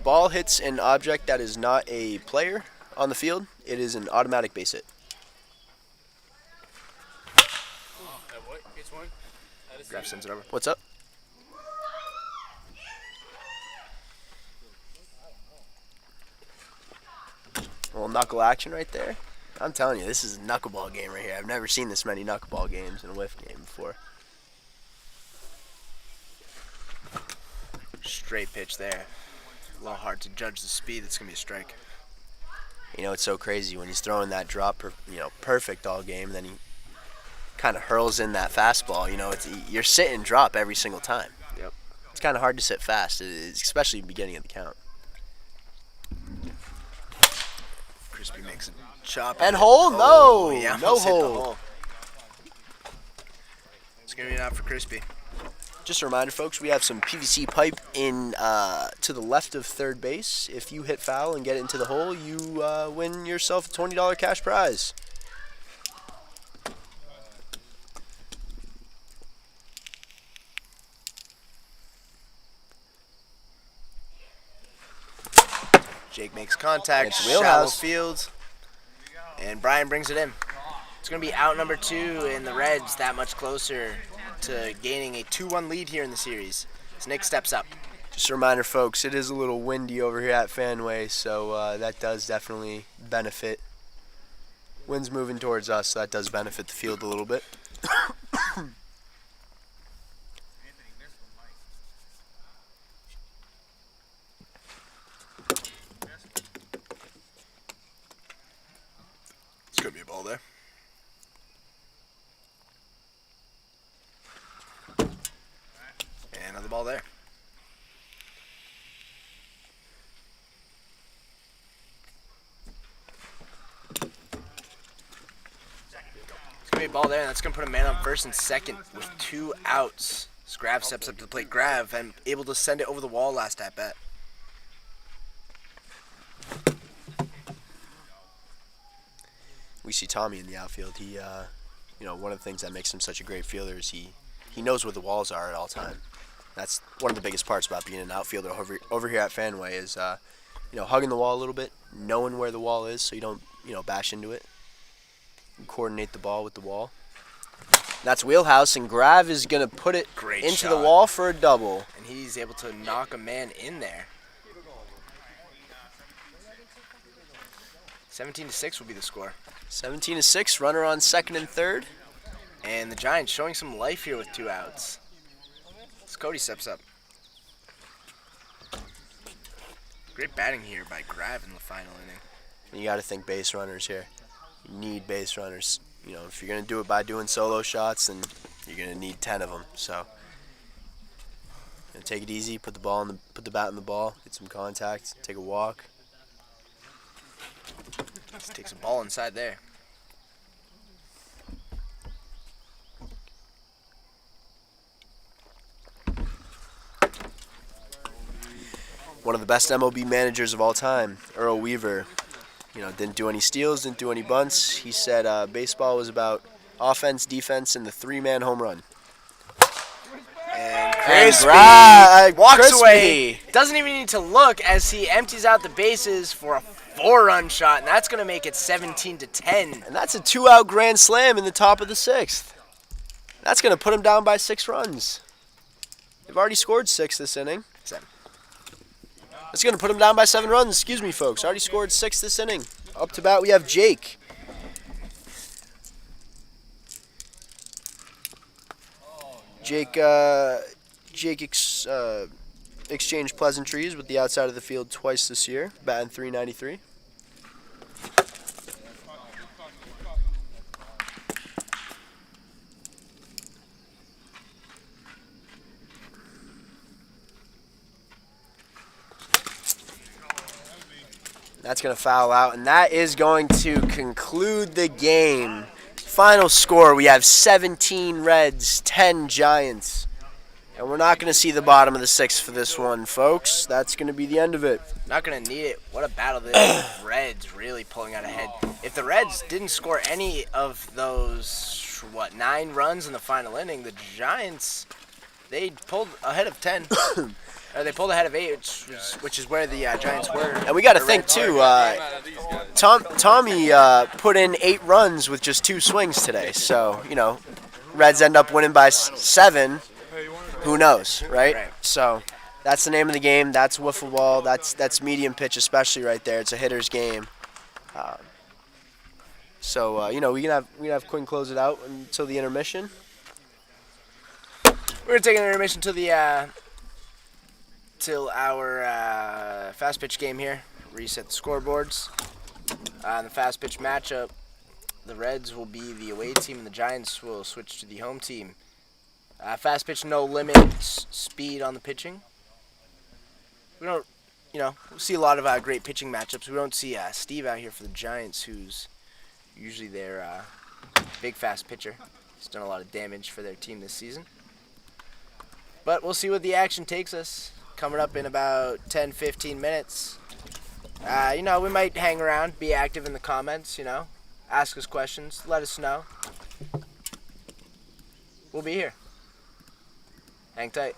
ball hits an object that is not a player on the field, it is an automatic base hit. Graf sends it over. What's up? A little knuckle action right there. I'm telling you, this is a knuckleball game right here. I've never seen this many knuckleball games in a whiff game before. Straight pitch there. A little hard to judge the speed. It's gonna be a strike. You know, it's so crazy when he's throwing that drop, perfect all game. Then he kind of hurls in that fastball. You know, you're sitting drop every single time. Yep. It's kind of hard to sit fast, especially at the beginning of the count. Crispy makes a chop. And hole? Oh, No. he No almost hit the hole. hole. It's gonna be an out for Crispy. Just a reminder, folks, we have some PVC pipe in to the left of third base. If you hit foul and get it into the hole, you win yourself a $20 cash prize. Jake makes contact. It's Shallow wheelhouse. field. And Brian brings it in. It's going to be out number 2, and the Reds that much closer to gaining a 2-1 lead here in the series. As Nick steps up. Just a reminder, folks, it is a little windy over here at Fenway, so that does definitely benefit. Wind's moving towards us, so that does benefit the field a little bit. It's going to be a ball there. And another ball there. It's going to be a ball there, and that's going to put a man on first and second with 2 outs. Grav steps up to the plate. Grav, and able to send it over the wall last at bat. we see Tommy in the outfield. He, one of the things that makes him such a great fielder is he knows where the walls are at all time. That's one of the biggest parts about being an outfielder over here at Fanway is, hugging the wall a little bit, knowing where the wall is so you don't, bash into it. You coordinate the ball with the wall. That's wheelhouse, and Grav is going to put it Great into shot. the wall for a double. And he's able to knock a man in there. 17-6 will be the score. 17-6, runner on second and third. And the Giants showing some life here with 2 outs. As Cody steps up. Great batting here by Grav in the final inning. And you got to think base runners here. You need base runners. If you're going to do it by doing solo shots, then you're going to need 10 of them. So, take it easy, put the bat in the ball, get some contact, take a walk. Just takes a ball inside there. One of the best MLB managers of all time, Earl Weaver, didn't do any steals, didn't do any bunts. He said baseball was about offense, defense, and the 3-man home run. And Crispy walks Crispy. away. Doesn't even need to look as he empties out the bases for a 4-run shot, and that's going to make it 17-10. And that's a 2-out grand slam in the top of the 6th. That's going to put him down by 6 runs. They've already scored 6 this inning. 7. That's going to put him down by 7 runs. Excuse me, folks. Already scored 6 this inning. Up to bat, we have Jake. Jake exchanged pleasantries with the outside of the field twice this year, batting .393. That's going to foul out, and that is going to conclude the game. Final score, we have 17 Reds, 10 Giants. And we're not going to see the bottom of the 6th for this one, folks. That's going to be the end of it. Not going to need it. What a battle this is. Reds really pulling out ahead. If the Reds didn't score any of those, 9 runs in the final inning, the Giants, they pulled ahead of 10. They pulled ahead of 8, which is where the Giants were. And we got to think, too, Tommy put in 8 runs with just 2 swings today. So, Reds end up winning by 7. Who knows, right? So that's the name of the game. That's wiffle ball. That's medium pitch, especially right there. It's a hitter's game. We can have Quinn close it out until the intermission. We're gonna take an intermission till our fast pitch game here. Reset the scoreboards. In the fast pitch matchup, the Reds will be the away team, and the Giants will switch to the home team. Fast pitch, no limit speed on the pitching. We don't, we see a lot of great pitching matchups. We don't see Steve out here for the Giants, who's usually their big fast pitcher. He's done a lot of damage for their team this season. But we'll see what the action takes us. Coming up in about 10-15 minutes. We might hang around, be active in the comments, ask us questions, let us know. We'll be here. Hang tight.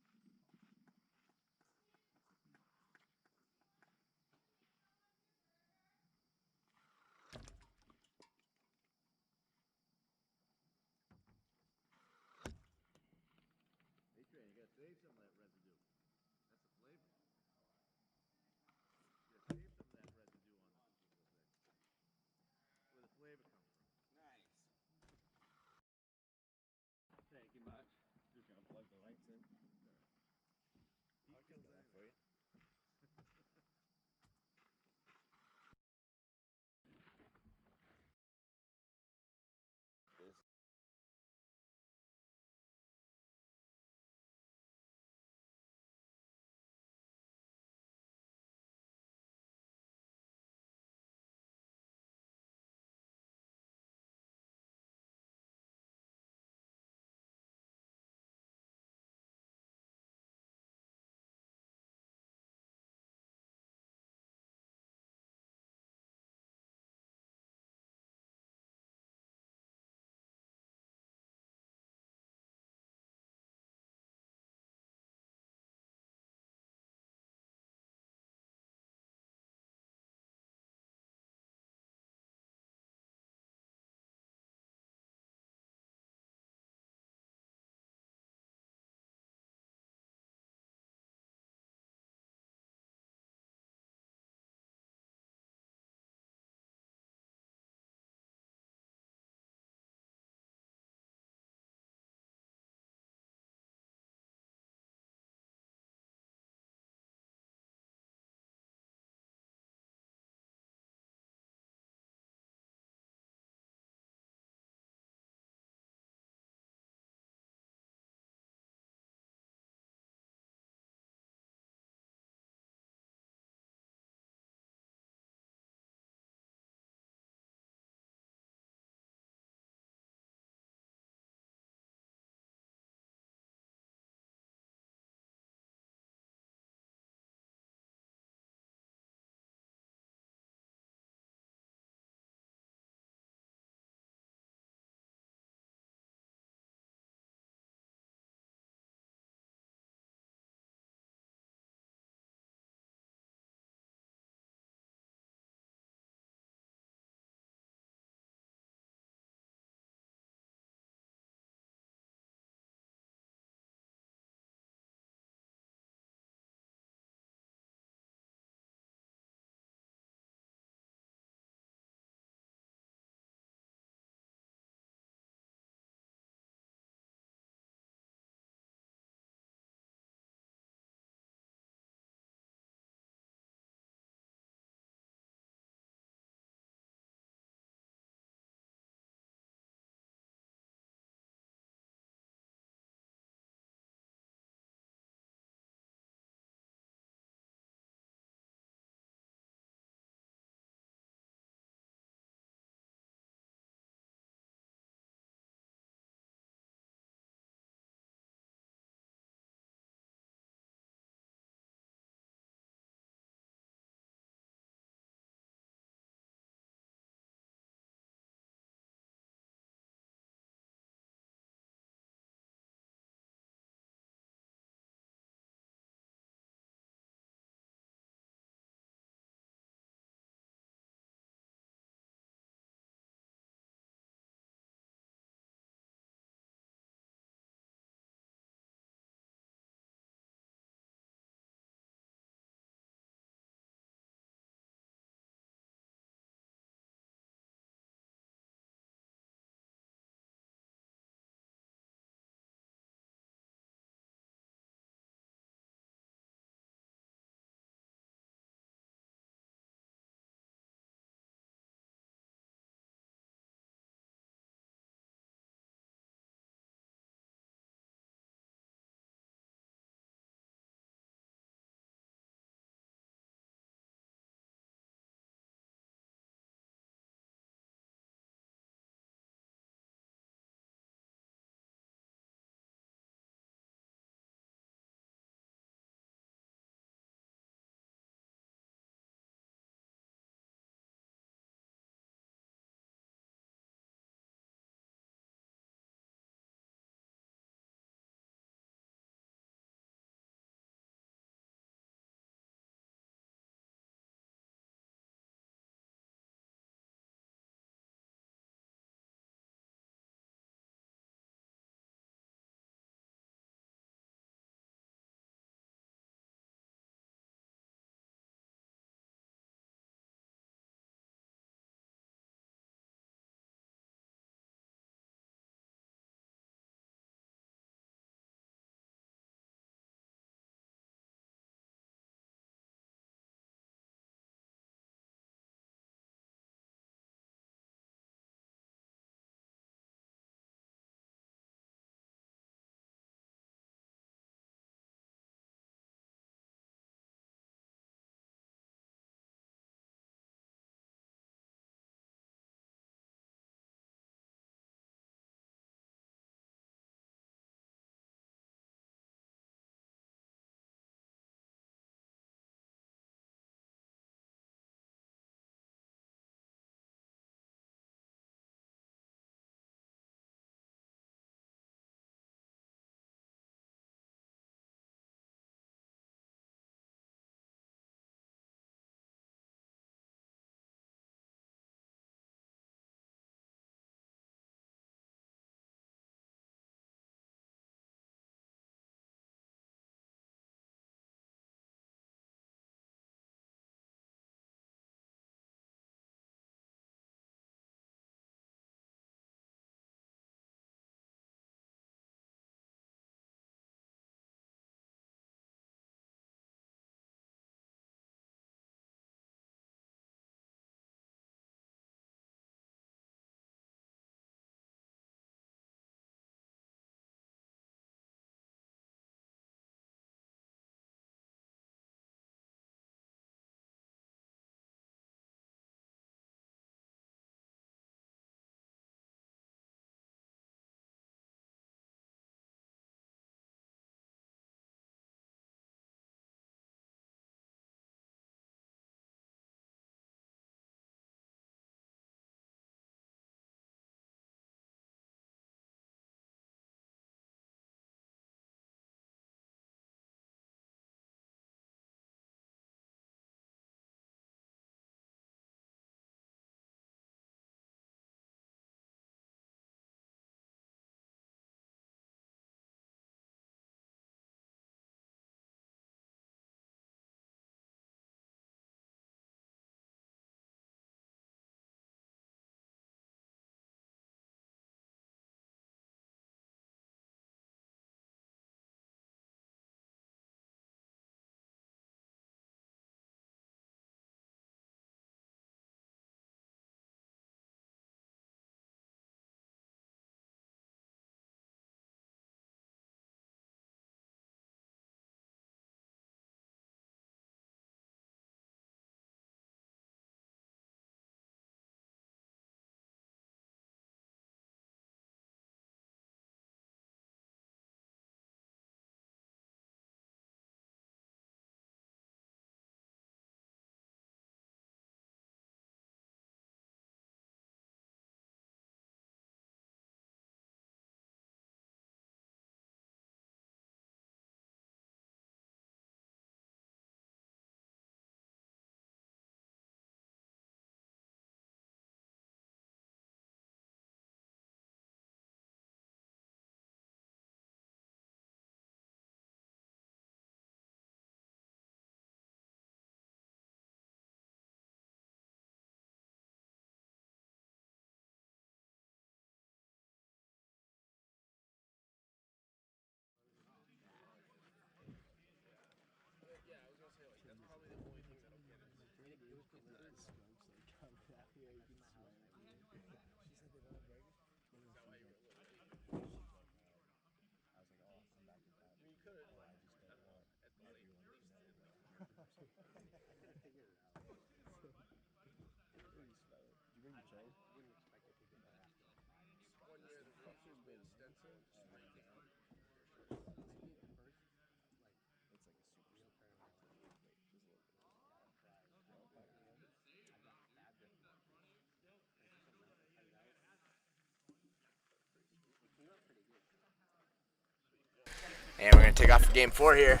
And we're going to take off for game 4 here.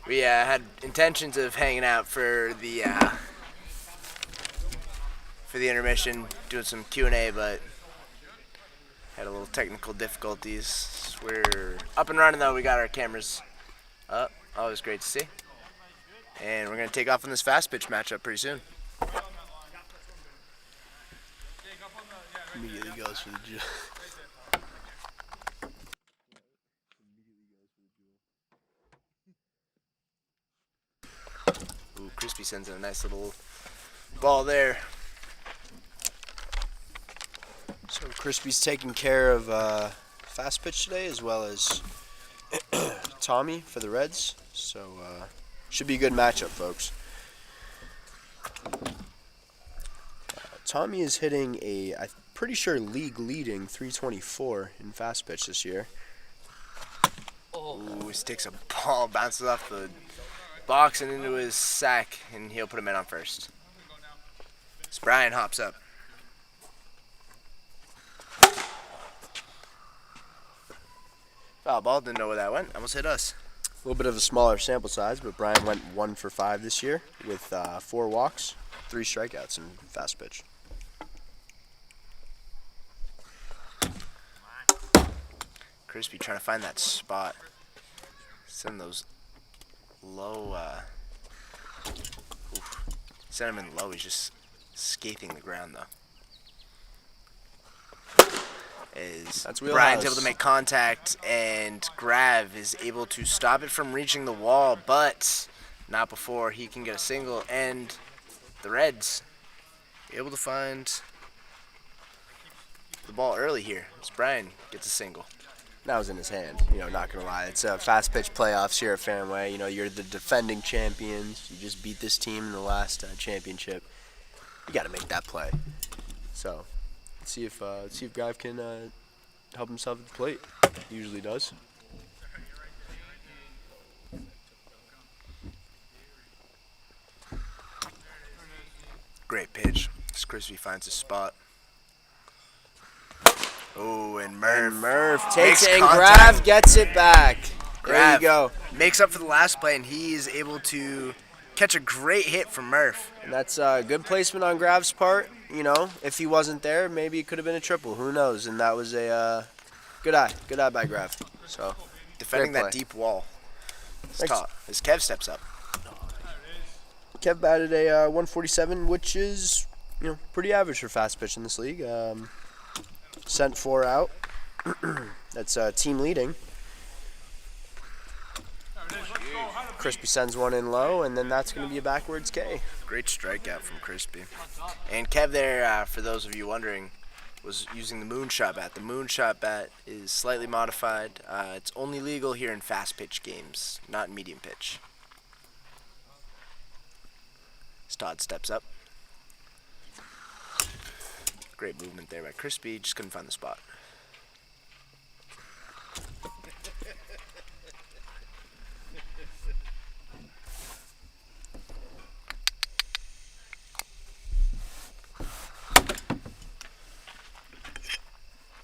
We had intentions of hanging out for the intermission, doing some Q&A, but had a little technical difficulties. We're up and running though. We got our cameras up. Always great to see. And we're going to take off on this fast pitch matchup pretty soon. Immediately goes for the jewel. Ooh, Crispy sends in a nice little ball there. So Crispy's taking care of fast pitch today, as well as Tommy for the Reds. So should be a good matchup, folks. Tommy is hitting I'm pretty sure league leading 324 in fast pitch this year. Ooh, he takes a ball, bounces off the box and into his sack, and he'll put him in on first. So Brian hops up. Foul ball, didn't know where that went. Almost hit us. A little bit of a smaller sample size, but Brian went 1 for 5 this year with 4 walks, 3 strikeouts in fast pitch. Crispy trying to find that spot. Send those low, send him in low. He's just scathing the ground though. That's Brian's wheelhouse. able to make contact, and Grav is able to stop it from reaching the wall, but not before he can get a single. And the Reds able to find the ball early here as Brian gets a single. That was in his hand, not gonna lie. It's a fast pitch playoffs here at Fenway. You're the defending champions. You just beat this team in the last championship. You got to make that play. So, let's see if Grav can help himself at the plate. He usually does. Great pitch. As Crispy finds his spot. Oh, and Murph Takes makes it, and contact. Grav gets it back. There Grav you go. makes up for the last play, and he is able to catch a great hit from Murph. And that's good placement on Grav's part. If he wasn't there, maybe it could have been a triple. Who knows? And that was a good eye by Grav. So Defending Great that play. deep wall. It's Thanks. tough. As Kev steps up. Kev batted a 147, which is pretty average for fast pitch in this league. Sent 4 out. That's team leading. Crispy sends 1 in low, and then that's going to be a backwards K. Great strikeout from Crispy. And Kev there, for those of you wondering, was using the Moonshot bat. The Moonshot bat is slightly modified. It's only legal here in fast pitch games, not in medium pitch. As Todd steps up. Great movement there by Crispy, just couldn't find the spot.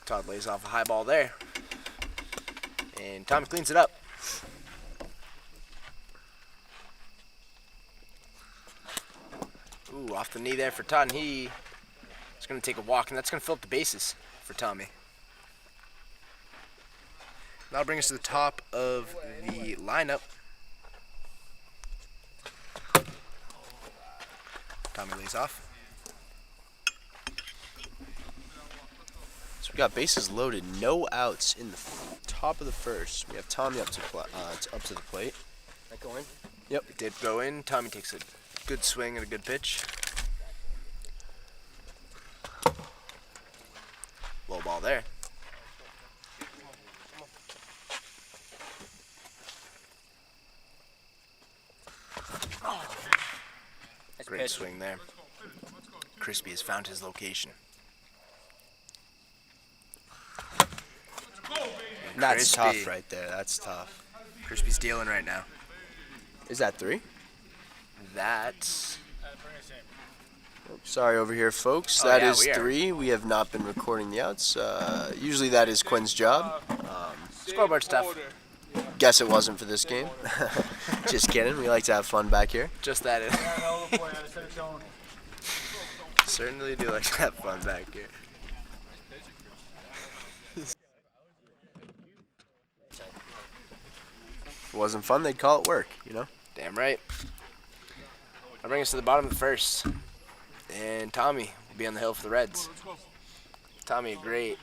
Todd lays off a high ball there. And Tommy cleans it up. Ooh, off the knee there for Todd, and he is going to take a walk, and that's going to fill up the bases for Tommy. That'll bring us to the top of the lineup. Tommy lays off. So we got bases loaded, no outs in the top of the first. We have Tommy up to the plate. That going? Yep. It did go in. Tommy takes a good swing and a good pitch. Low ball there. Great swing there. Crispy has found his location. That's Crispy. tough right there. That's tough. Crispy's dealing right now. Is that 3? That's Sorry over here, folks. Oh, That yeah, is we are. 3. We have not been recording the outs. Usually that is Quinn's job. scoreboard stuff. Guess it wasn't for this game. Just kidding. We like to have fun back here. Just that is. Certainly do like to have fun back here. If it wasn't fun, they'd call it work, you know? Damn right. That brings us to the bottom of the first. And Tommy will be on the hill for the Reds. Tommy, a great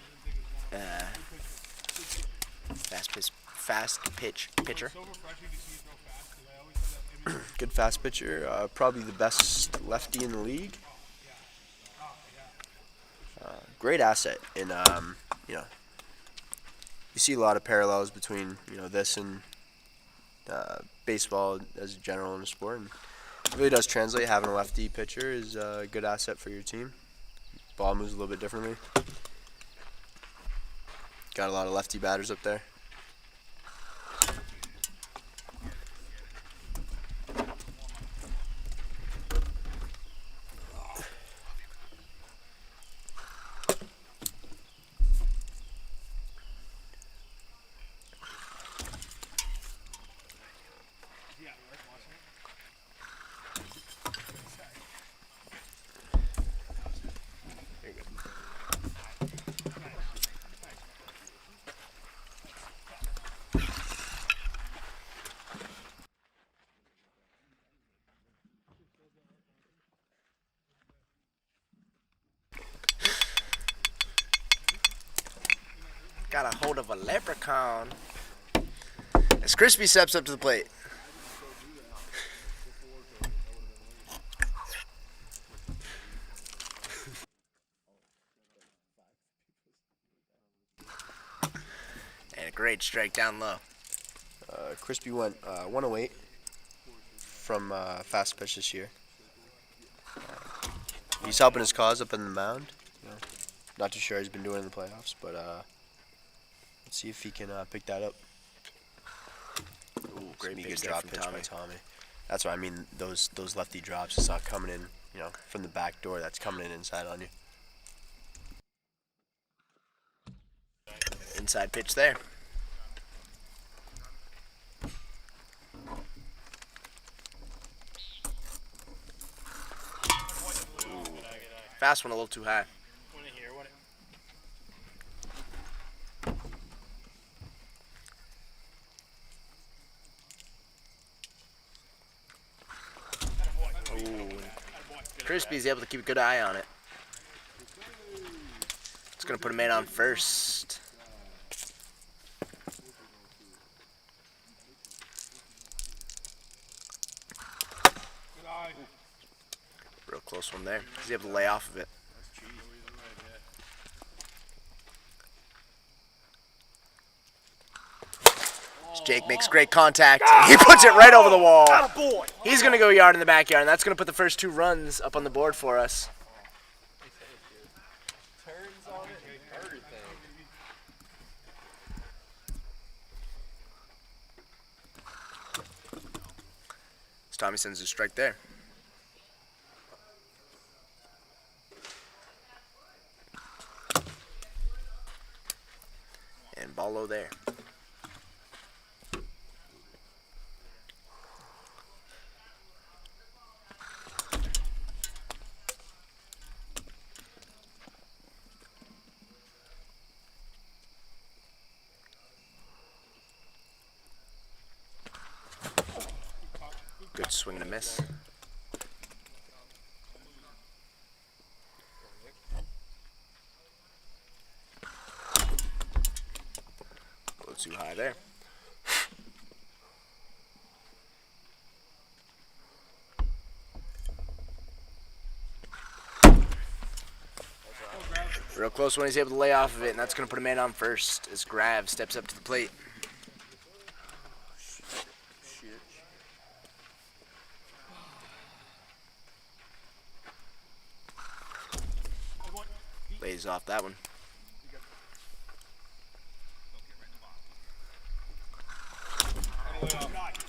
fast pitch pitcher. Good fast pitcher. Probably the best lefty in the league. Great asset. And, you know, you see a lot of parallels between, you know, this and baseball as a general in the sport. And it really does translate. Having a lefty pitcher is a good asset for your team. Ball moves a little bit differently. Got a lot of lefty batters up there. Got a hold of a leprechaun. As Crispy steps up to the plate. And a great strike down low. Crispy went 108 from fast pitch this year. He's helping his cause up in the mound. You know, not too sure how he's been doing in the playoffs, but let's see if he can pick that up. Ooh, great Some big good step drop from pitch Tommy. by Tommy. That's what I mean. Those lefty drops. It's not coming in, you know, from the back door. That's coming in inside on you. Inside pitch there. Ooh. Fast one a little too high. Ooh. Crispy's able to keep a good eye on it. It's gonna put a man on first. Real close one there. He's able to lay off of it. Jake makes great contact. He puts it right over the wall. He's going to go yard in the backyard, and that's going to put the first 2 runs up on the board for us. So Tommy sends a strike there. And ball low there. Good swing and a miss. A little too high there. Real close when he's able to lay off of it, and that's going to put a man on first as Grav steps up to the plate. Lays off that one.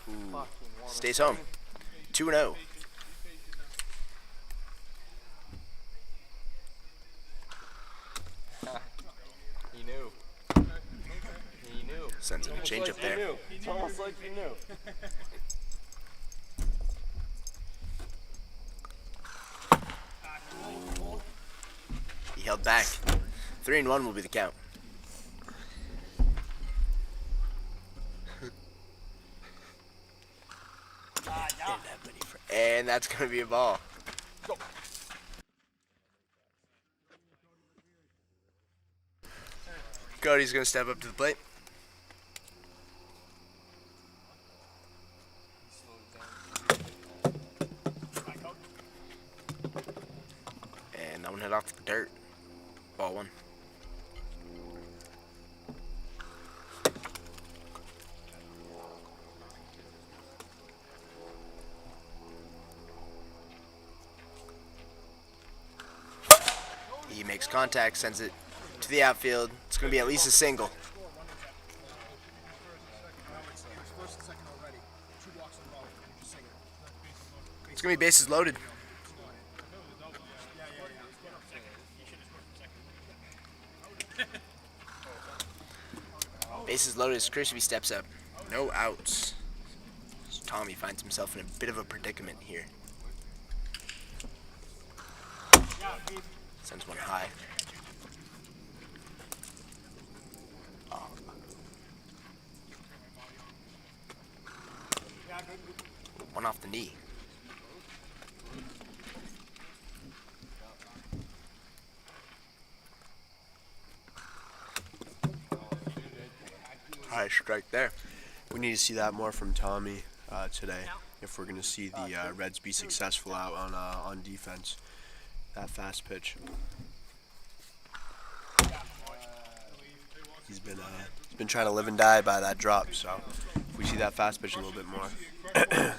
Ooh. Stays home. 2-0. He knew. He knew. Sends him a change up there. It's almost like he knew. He held back. 3-1 will be the count. And that's going to be a ball. Cody's going to step up to the plate. And that one hit off the dirt. Ball one. He makes contact, sends it to the outfield. It's going to be at least a single. It's going to be bases loaded. Bases loaded as Crispy steps up. No outs. So Tommy finds himself in a bit of a predicament here. Sends one high. One off the knee. High strike there. We need to see that more from Tommy today if we're going to see the Reds be successful out on defense. That fast pitch. He's been trying to live and die by that drop. So if we see that fast pitch a little bit more,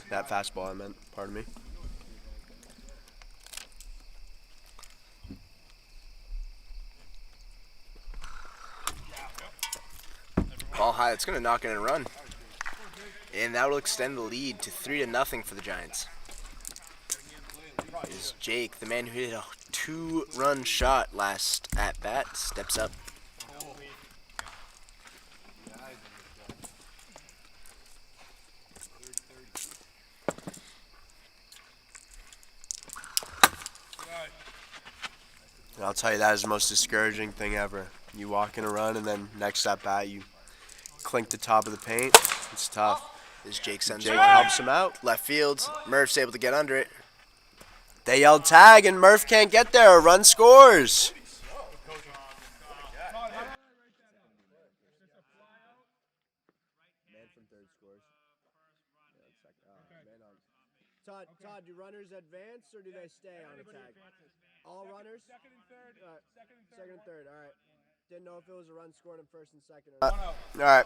that fastball I meant. Pardon me. Ball high. It's going to knock in a run. And that will extend the lead to 3-0 for the Giants. Is Jake, the man who hit a 2-run shot last at bat, steps up. And I'll tell you, that is the most discouraging thing ever. You walk in a run and then next at bat you clink the top of the paint. It's tough. As Jake sends Jake it helps him out. left field. Murph's able to get under it. They yelled tag and Murph can't get there. A run scores. Man from third scores. Todd, do runners advance or do they stay on attack? All runners? Second and third. Second and third. All right. Didn't know if it was a run scored in first and second. Or All right.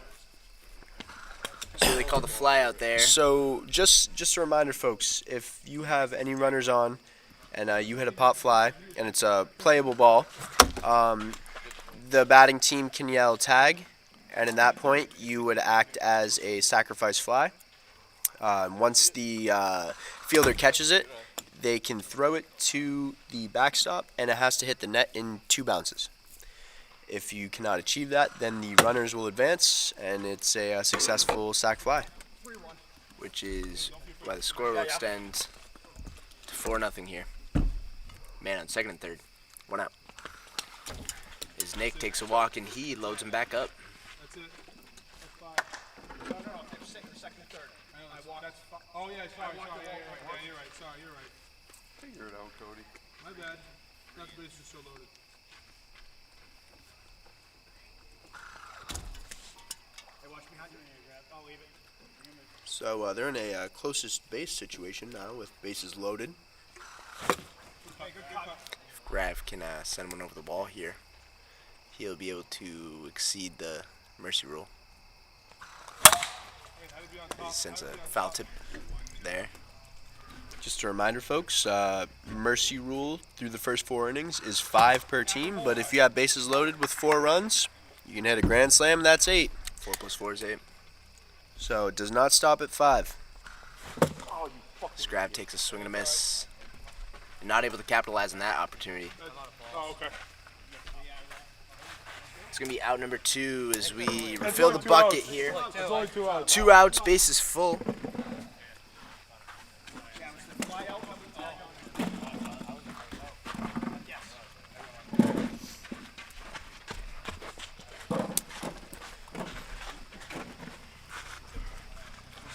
So they call the fly out there. So just a reminder, folks, if you have any runners on and you hit a pop fly and it's a playable ball, the batting team can yell tag, and in that point you would act as a sacrifice fly. Once the fielder catches it, they can throw it to the backstop, and it has to hit the net in 2 bounces. If you cannot achieve that, then the runners will advance, and it's a successful sac fly. Which is why the score will extend to 4-0 here. Man on second and third. 1 out. As Nick takes a walk and he loads him back up. That's it. That's 5. No, second and third. That's 5. Oh, yeah, sorry. Yeah, you're right. Sorry, you're right. Figure it out, Cody. My bad. Not the base is so loaded. Hey, watch behind you. I'll leave it. So they're in a closest base situation now with bases loaded. If Grav can send one over the wall here. he'll be able to exceed the mercy rule. He sends a foul tip there. Just a reminder, folks, mercy rule through the first 4 innings is 5 per team, but if you have bases loaded with 4 runs, you can hit a grand slam, that's 8. 4 plus 4 is 8. So it does not stop at 5. Scrab takes a swing and a miss. Not able to capitalize on that opportunity. Oh, okay. It's going to be out number 2 as we refill the bucket here. It's only 2 outs. 2 outs, base is full. This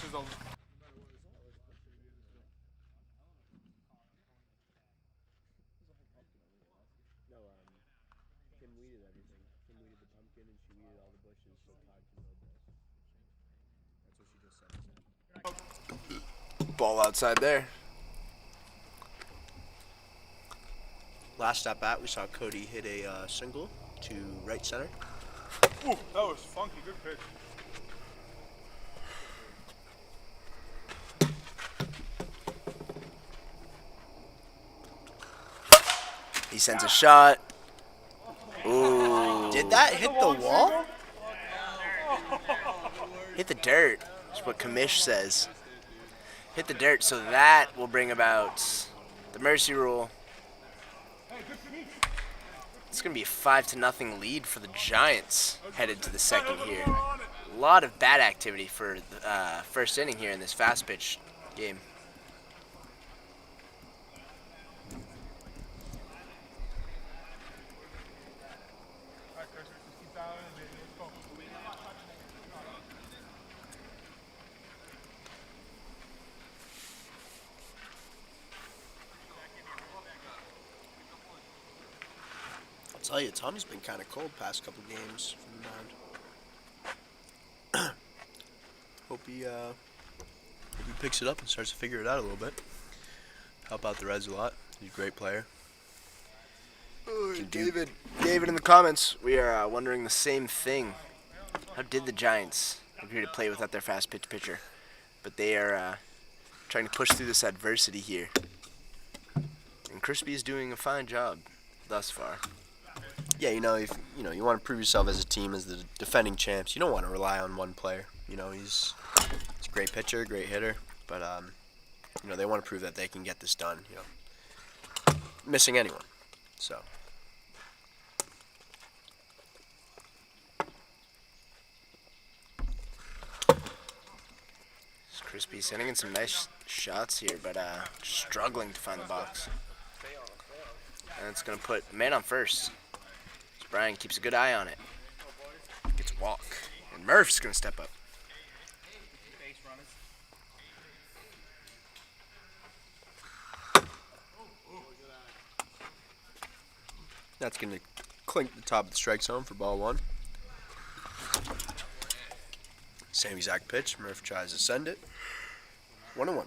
is the Kim weeded everything. Kim weeded the pumpkin and she weeded all the bushes so Todd can mow this. That's what she just said. Ball outside there. Last at bat, we saw Cody hit a single to right center. Ooh, that was funky. Good pitch. He sends a shot. Ooh. Did that hit the wall? Hit the dirt. That's what Kamish says. Hit the dirt, so that will bring about the mercy rule. It's going to be a 5-0 lead for the Giants headed to the second here. A lot of bad activity for the first inning here in this fast pitch game. All right, Chris, just keep dialing in, baby. Let's go. I'll tell you, Tommy's been kind of cold past couple games from the mound. Hope he picks it up and starts to figure it out a little bit. Help out the Reds a lot. He's a great player. David in the comments, we are wondering the same thing. How did the Giants agree to play without their fast pitch pitcher? But they are trying to push through this adversity here. And Crispy is doing a fine job thus far. Yeah, if you want to prove yourself as a team as the defending champs, you don't want to rely on one player. He's a great pitcher, great hitter, but they want to prove that they can get this done. Missing anyone, so. Crispy sending in some nice shots here, but struggling to find the box. And it's going to put man on first. So Brian keeps a good eye on it. Gets a walk. And Murph's going to step up. That's going to clink the top of the strike zone for ball 1. Same exact pitch. Murph tries to send it. 1-1.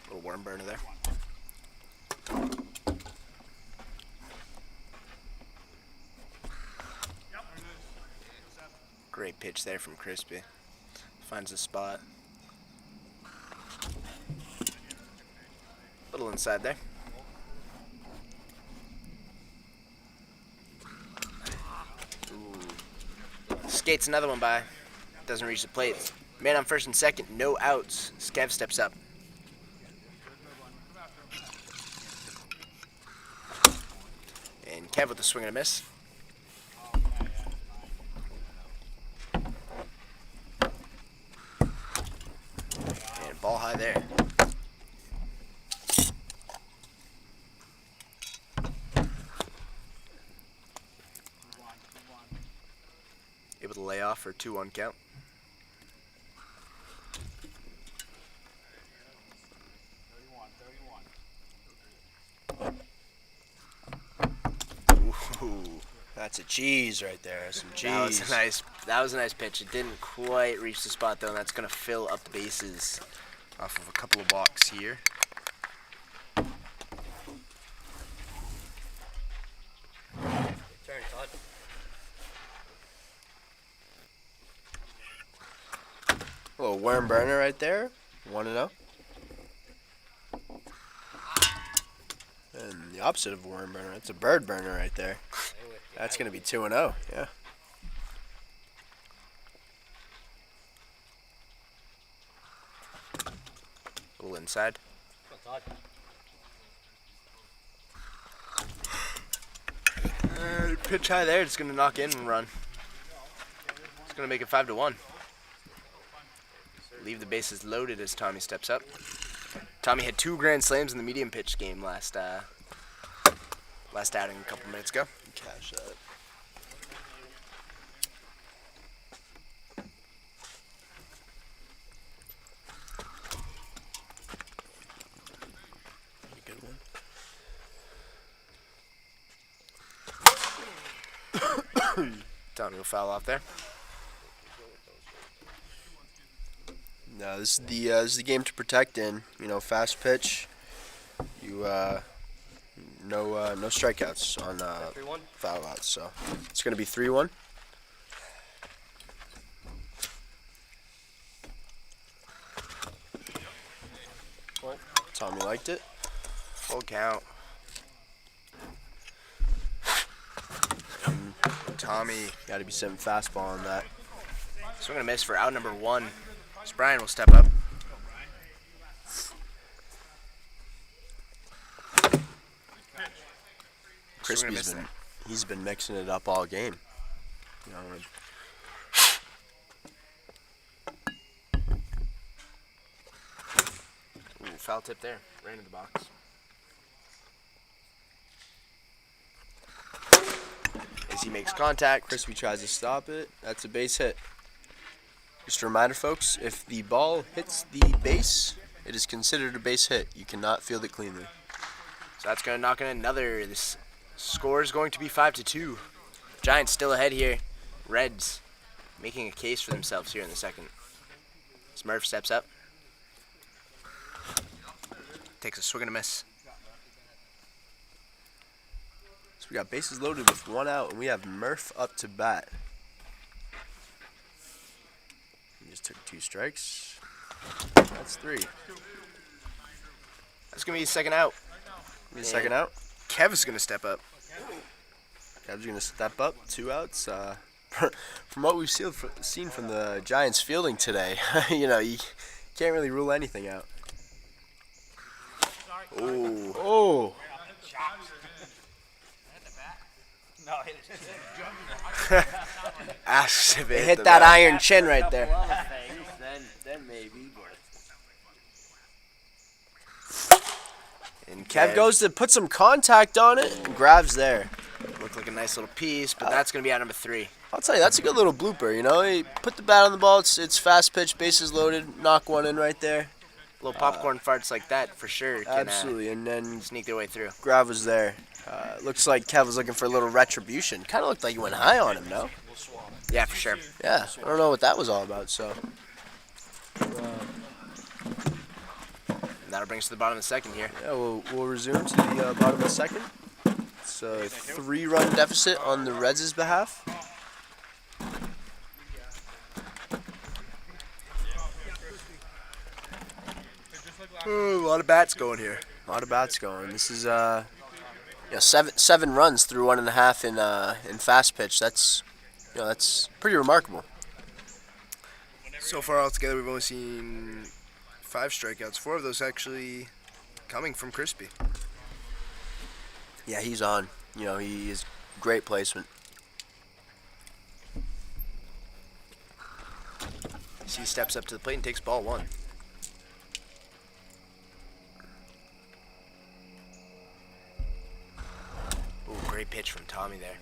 Little worm burner there. Great pitch there from Crispy. Finds the spot. Little inside there. Ooh. Skates another one by. Doesn't reach the plate. Man on first and second, no outs. Skev steps up. And Kev with a swing and a miss. And ball high there. Able to lay off for a 2-1 count. Ooh, that's a cheese right there. Some cheese. That was a nice pitch. It didn't quite reach the spot though, and that's gonna fill up the bases off of a couple of walks here. worm burner right there. 1-0. And the opposite of a worm burner, it's a bird burner right there. That's going to be 2-0, yeah. A little inside. Pitch high there, it's going to knock in and run. It's going to make it 5-1. Leave the bases loaded as Tommy steps up. Tommy had 2 grand slams in the medium pitch game last outing a couple minutes ago. Cash that. Good one. Tommy will foul off there. No, this is the game to protect in. You know, fast pitch. You no strikeouts on foul outs. So it's gonna be 3-1. Tommy liked it. Full count. Tommy. Got to be sending fastball on that. Swing and a miss for out number 1. So Brian will step up. He's been mixing it up all game. You know, Ooh, foul tip there. Right into the box. As he makes contact, Crispy tries to stop it. That's a base hit. Just a reminder, folks, if the ball hits the base, it is considered a base hit. You cannot field it cleanly. so that's going to knock in another. This score is going to be 5-2. Giants still ahead here. Reds making a case for themselves here in the second. Smurf steps up. Takes a swing and a miss. So we got bases loaded with 1 out, and we have Murph up to bat. He just took 2 strikes. That's 3. That's going to be his second out. Second out. Kev is going to step up. Kev's going to step up. 2 outs. From what we've seen from the Giants fielding today, you know, you can't really rule anything out. Ooh. Oh. No, it Asks if it Hit that iron chin right there. then maybe. And Kev goes to put some contact on it and grabs there. Looked like a nice little piece, but that's going to be out number 3. I'll tell you, that's a good little blooper, you know. He put the bat on the ball, it's fast pitch, bases loaded, knock one in right there. Little popcorn farts like that for sure can Absolutely, and then sneak their way through. grab was there. Looks like Kev was looking for a little retribution. Kind of looked like he went high on him, no? Yeah, for sure. Yeah, I don't know what that was all about, so. And that'll bring us to the bottom of the second here. Yeah, we'll resume to the bottom of the second. It's a 3-run deficit on the Reds' behalf. Ooh, a lot of bats going here. A lot of bats going. This is seven runs through 1.5 in fast pitch. That's pretty remarkable. So far altogether, we've only seen 5 strikeouts. 4 of those actually coming from Crispy. Yeah, he's on. You know, he is great placement. He steps up to the plate and takes ball 1. Ooh, great pitch from Tommy there.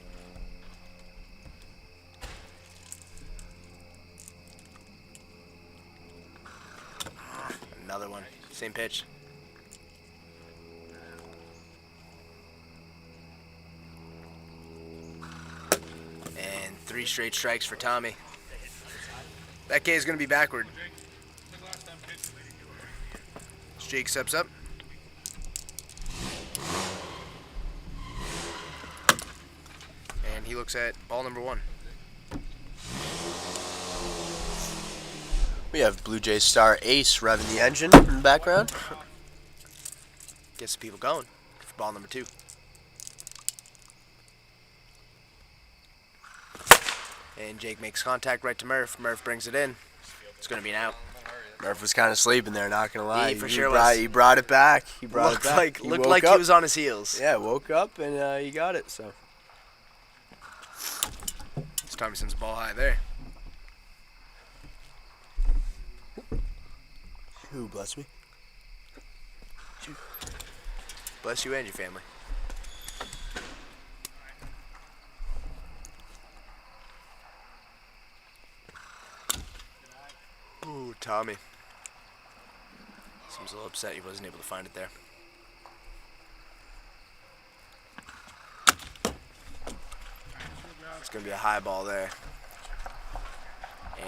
Another one. Same pitch. And 3 straight strikes for Tommy. That K is going to be backward. Jake steps up. And he looks at ball number 1. We have Blue Jay star Ace revving the engine in the background. Get some people going for ball number 2. And Jake makes contact right to Murph. Murph brings it in. It's going to be an out. Murph was kind of sleeping there, not gonna lie. He for sure was. He brought it back. Looked like he woke was on his heels. Yeah, woke up and he got it. So. Tommy sends the ball high there. Ooh, bless me. Bless you and your family. Ooh, Tommy. Seems a little upset he wasn't able to find it there. It's going to be a high ball there.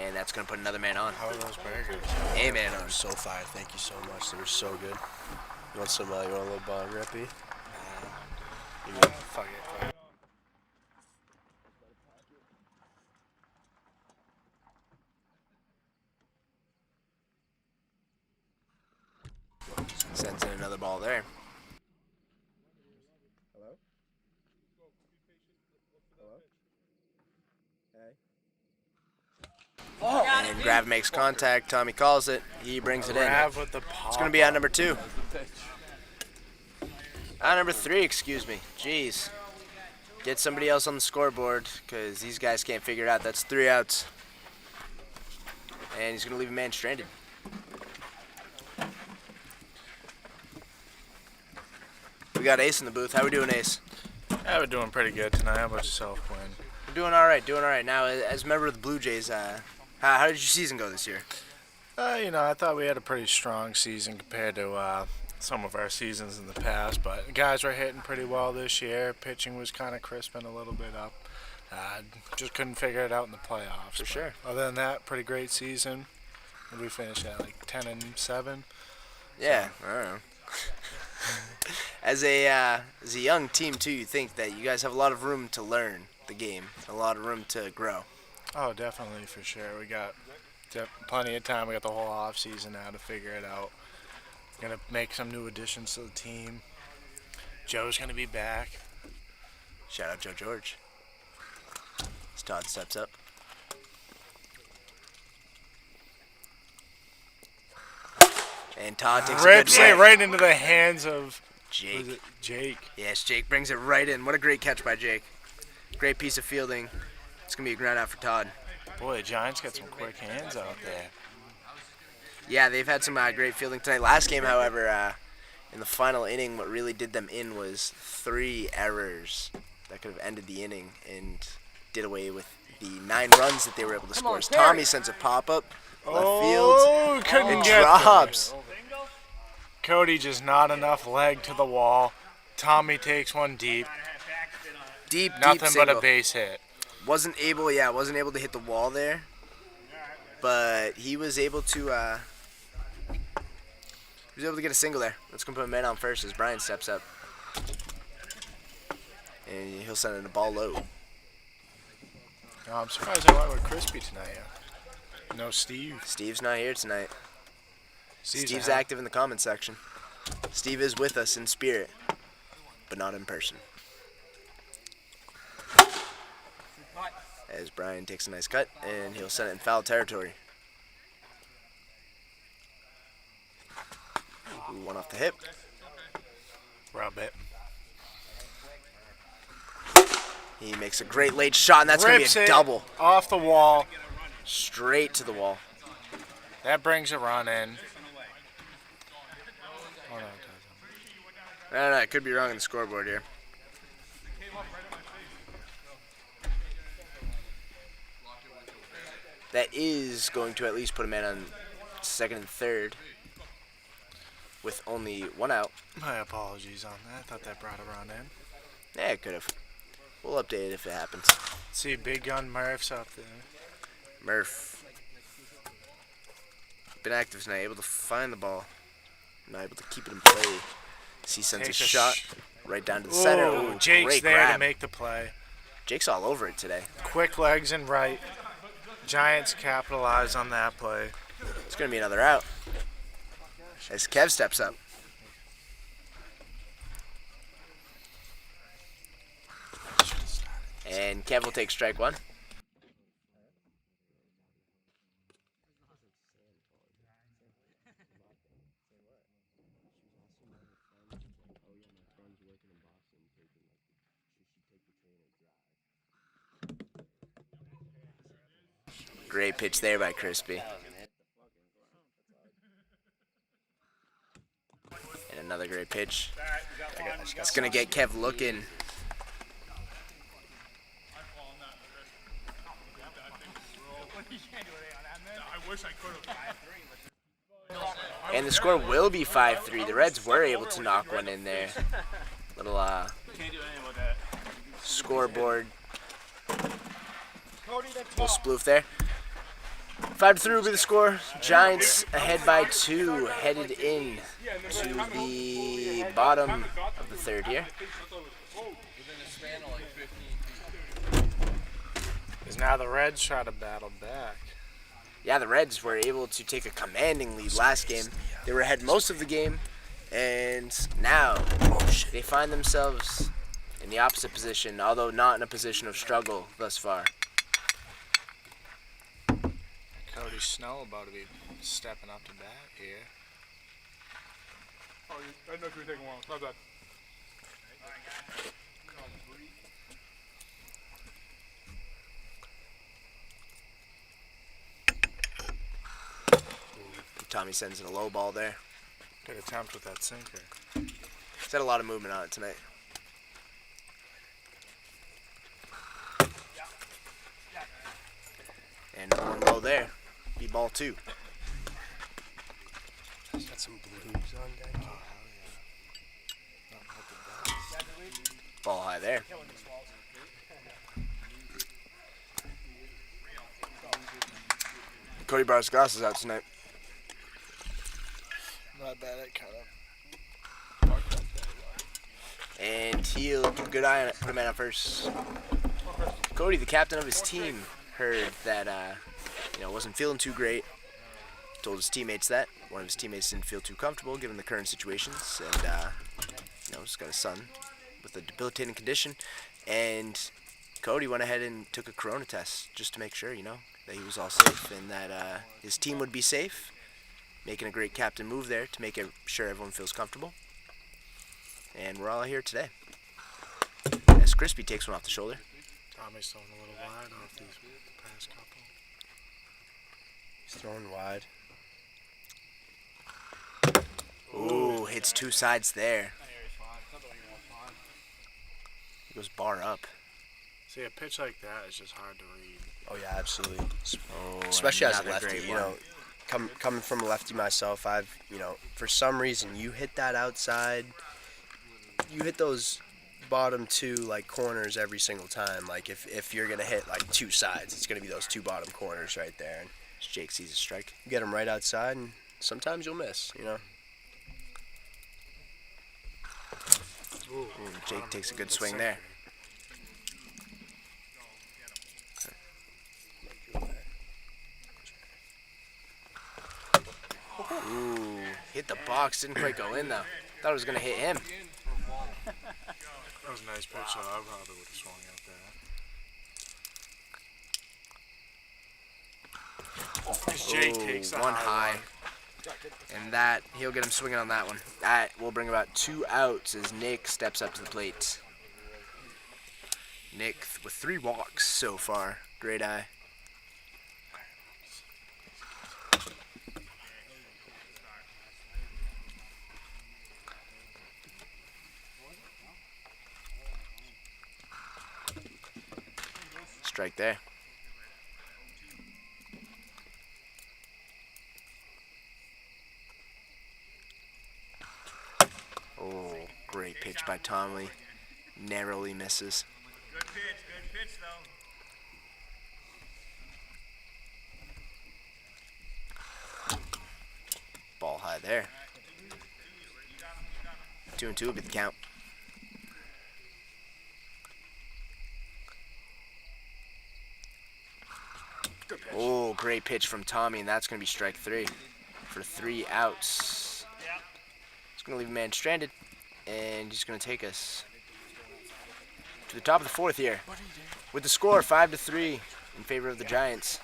And that's going to put another man on. How are those burgers? A man They on. were so fire. Thank you so much. They were so good. You want some? You want a little bug, Rippy? You good? Fuck it. Sends in another ball there. Hello? Hello? Hey. And Grav makes contact. Tommy calls it. He brings it in. with the It's going to be out number 2. Out number 3, excuse me. Jeez. Get somebody else on the scoreboard because these guys can't figure it out. That's 3 outs. And he's going to leave a man stranded. We got Ace in the booth. How we doing, Ace? Yeah, we're doing pretty good tonight. How about yourself, Quinn? We're doing all right, doing all right. Now, as a member of the Blue Jays, how did your season go this year? I thought we had a pretty strong season compared to some of our seasons in the past, but the guys were hitting pretty well this year. Pitching was kind of crisping a little bit up. Just couldn't figure it out in the playoffs. For sure. Other than that, pretty great season. What did we finish at, like 10-7? Yeah, I don't know. As a young team too, you think that you guys have a lot of room to learn the game, a lot of room to grow. Oh, definitely, for sure. We got plenty of time. We got the whole off season now to figure it out. Gonna make some new additions to the team. Joe's gonna be back. Shout out Joe George. As Todd steps up. And Todd takes a good Rips it hit. right into the hands of Jake. Jake. Yes, Jake brings it right in. What a great catch by Jake. Great piece of fielding. It's going to be a ground out for Todd. Boy, the Giants got some quick hands out there. Yeah, they've had some great fielding tonight. Last game, however, in the final inning, what really did them in was 3 errors that could have ended the inning and did away with the 9 runs that they were able to score. As Tommy sends a pop-up, left field, couldn't and get drops. Cody just not enough leg to the wall. Tommy takes one deep. Deep Nothing but single. a base hit. Wasn't able to hit the wall there, but he was able to get a single there. Let's go put a man on first as Brian steps up, and he'll send in a ball low. No, I'm surprised I went with Crispy tonight. No Steve. Steve's not here tonight. Steve's out. active in the comment section. Steve is with us in spirit, but not in person. As Brian takes a nice cut, and he'll send it in foul territory. Ooh, one off the hip. Rub it. He makes a great late shot, and that's going to Rips be a it double. off the wall. Straight to the wall. That brings a run in. Oh, no, it doesn't. I don't know, I could be wrong on the scoreboard here. That is going to at least put a man on second and third with only 1 out. My apologies on that. I thought that brought a run in. Yeah, it could have. We'll update it if it happens. See, Big Gun Murph's up there. Murph. Been active tonight, able to find the ball. Not able to keep it in play. He sends a Takes a shot right down to the center. Ooh, Jake's great there grab. to make the play. Jake's all over it today. Quick legs and right. Giants capitalize on that play. It's going to be another out as Kev steps up. And Kev will take strike one. Great pitch there by Crispy. And another great pitch. It's going to get Kev looking. And the score will be 5-3. The Reds were able to knock one in there. Little scoreboard. Little sploof there. 5-3 will be the score. Giants ahead by 2, headed in to the bottom of the third here. Because now the Reds try to battle back. Yeah, the Reds were able to take a commanding lead last game. They were ahead most of the game, and now they find themselves in the opposite position, although not in a position of struggle thus far. Cody Snow about to be stepping up to bat here. Oh, I didn't know if you were taking one. Not bad. Tommy sends in a low ball there. Good attempt with that sinker. He's had a lot of movement on it tonight. And another one low there. Be ball 2. He's got some blues on deck. Ball high there. Cody Barnes Goss is out tonight. Not bad, it kind of. And he'll keep a good eye on it. Put a man on first. Cody, the captain of his team, heard that wasn't feeling too great. Told his teammates that. One of his teammates didn't feel too comfortable given the current situations, and he's got a son with a debilitating condition. And Cody went ahead and took a corona test just to make sure, that he was all safe and that his team would be safe. Making a great captain move there to make sure everyone feels comfortable. And we're all here today. As Crispy takes one off the shoulder. Tommy's throwing a little wide off these past couple. He's throwing wide. Ooh, hits 2 sides there. He goes bar up. See, a pitch like that is just hard to read. Oh yeah, absolutely. Oh, Especially as a another lefty, great one. coming from a lefty myself, I've, for some reason, you hit that outside, you hit those bottom 2 like corners every single time. Like if you're gonna hit like 2 sides, it's gonna be those 2 bottom corners right there. And Jake sees a strike. you get them right outside, and sometimes you'll miss. Ooh, Jake takes a good swing there. Ooh, hit the box, didn't quite go in though. Thought it was gonna hit him. That was a nice pitch, so I probably would have swung out there. As Jake takes the one high. high. And that, he'll get him swinging on that one. That will bring about 2 outs as Nick steps up to the plate. Nick with 3 walks so far. Great eye. Strike there. Oh, great pitch by Tomley. Narrowly misses. Good pitch though. Ball high there. 2-2 will be the count. Oh, great pitch from Tommy, and that's going to be strike 3 for 3 outs. It's going to leave a man stranded, and he's going to take us to the top of the 4th here with the score 5-3 in favor of the Giants.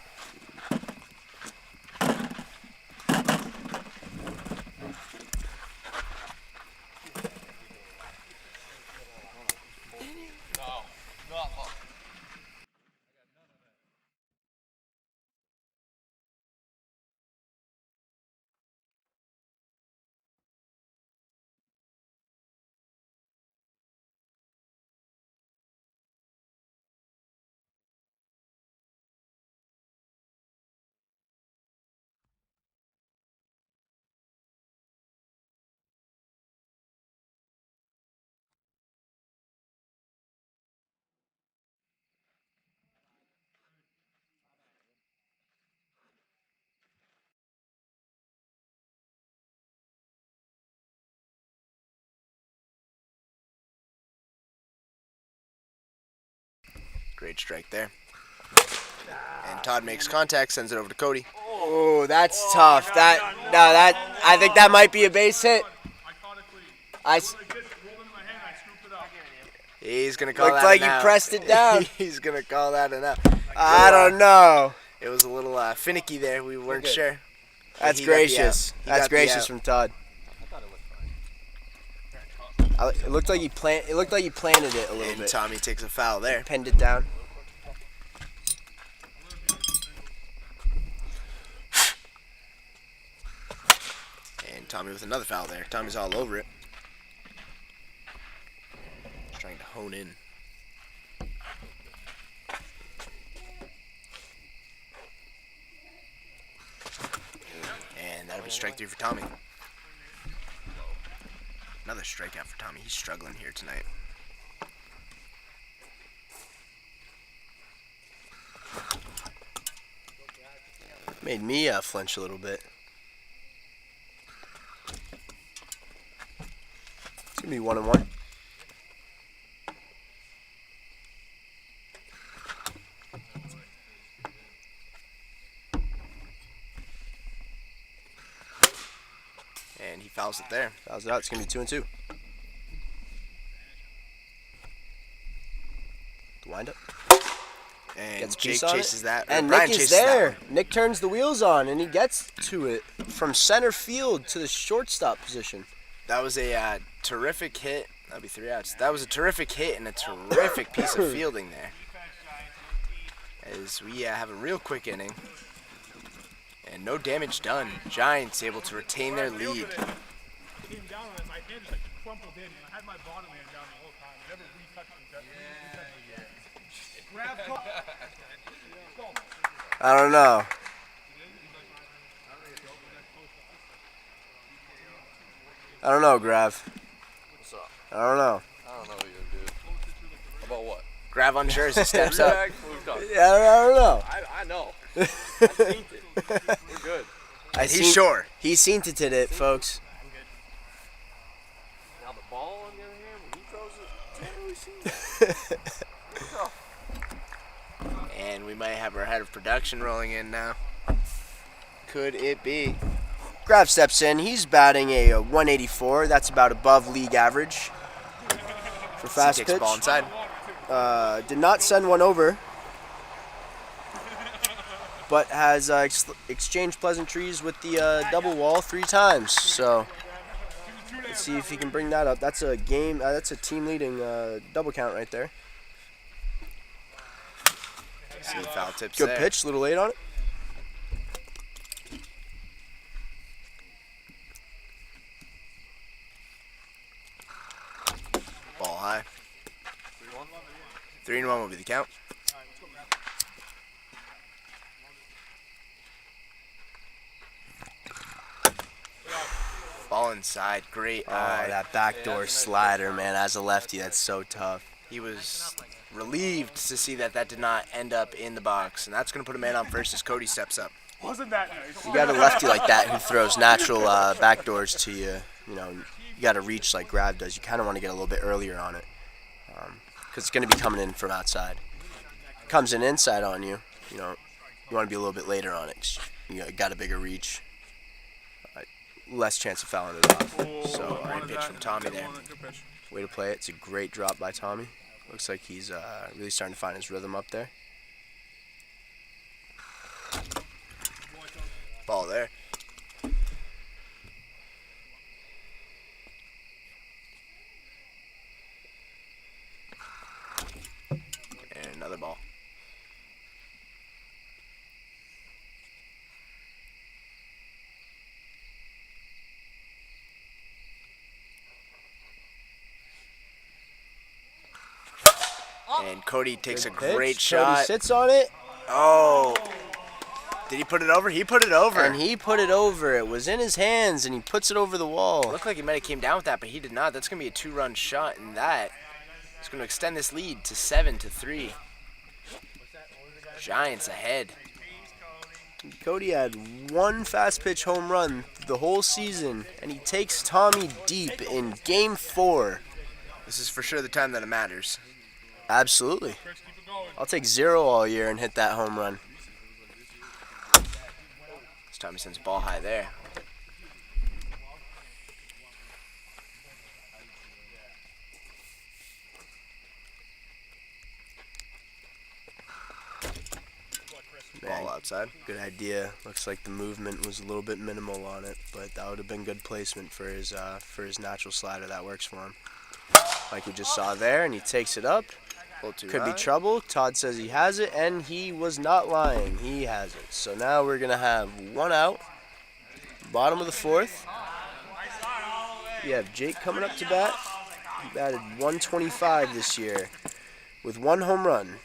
Great strike there. And Todd makes contact, sends it over to Cody. Oh, that's tough. I think that might be a base hit. He's going to call Looked that like an you out. pressed it down. He's going to call that an out. I don't know. It was a little finicky there. We weren't sure. But That's he got the gracious. out. He That's got the gracious out. from Todd. It looked like he planted it a little And bit. Tommy takes a foul there. Pinned it down. And Tommy with another foul there. Tommy's all over it. Just trying to hone in. And that'll be strike 3 for Tommy. Another strikeout for Tommy. He's struggling here tonight. Made me flinch a little bit. It's gonna be 1-1. And he fouls it there. Fouls it out. It's gonna be 2-2. The windup. And Gets a Jake piece on chases it. that. or And Brian Nick is chases that there. one. Nick turns the wheels on and he gets to it from center field to the shortstop position. That was a terrific hit. That'll be 3 outs. That was a terrific hit and a terrific piece of fielding there. As we have a real quick inning. And no damage done. Giants able to retain their lead. Came down on it, my hand just like crumpled in, and I had my bottom hand down the whole time. I never retouched it. I don't know. I don't know, Grav. What's up? I don't know. I don't know either, dude. About what? Grav unsure as he steps up. Yeah, I don't know. I know. I've seen it. We're good. He's sure. He's seen to it, folks. Now the ball, on the other hand, when he throws it, can't really see. And we might have our head of production rolling in now. Could it be? Grav steps in. He's batting a 184. That's about above league average for fast He takes the pitch. ball inside. Did not send one over, but has exchanged pleasantries with the double wall 3 times. So let's see if he can bring that up. That's a game. That's a team leading double count right there. See the foul tips Good there. pitch. A little late on it. Ball high. 3-1 will be the count. Ball inside. Great Oh, eye. that backdoor slider, man. As a lefty, that's so tough. He was relieved to see that that did not end up in the box. And that's going to put a man on first as Cody steps up. Wasn't that nice? You got a lefty like that who throws natural backdoors to you. You know, you got to reach like Grav does. You kind of want to get a little bit earlier on it because it's going to be coming in from outside. Comes in inside on you. You know, you want to be a little bit later on it. 'Cause you got a bigger reach, less chance of fouling it off. So Great pitch from Tommy there. way to play it. It's a great drop by Tommy. Looks like he's really starting to find his rhythm up there. Ball there. And another ball. And Cody takes a Pitch. great Cody shot. sits on it, Oh. Did he put it over? He put it over. and he put it over. It was in his hands, and he puts it over the wall. Looked like he might have came down with that, but he did not. That's going to be a 2-run shot, and that is going to extend this lead to 7-3. Giants ahead. Cody had one fast pitch home run the whole season, and he takes Tommy deep in Game 4. This is for sure the time that it matters. Absolutely. I'll take 0 all year and hit that home run. This time he sends the ball high there. Man, Ball outside. good idea. Looks like the movement was a little bit minimal on it, but that would have been good placement for his natural slider. That works for him. Like we just saw there, and he takes it up. A little too Could be high. trouble. Todd says he has it, and he was not lying. He has it. So now we're going to have one out. Bottom of the 4th. We have Jake coming up to bat. He batted 125 this year with 1 home run,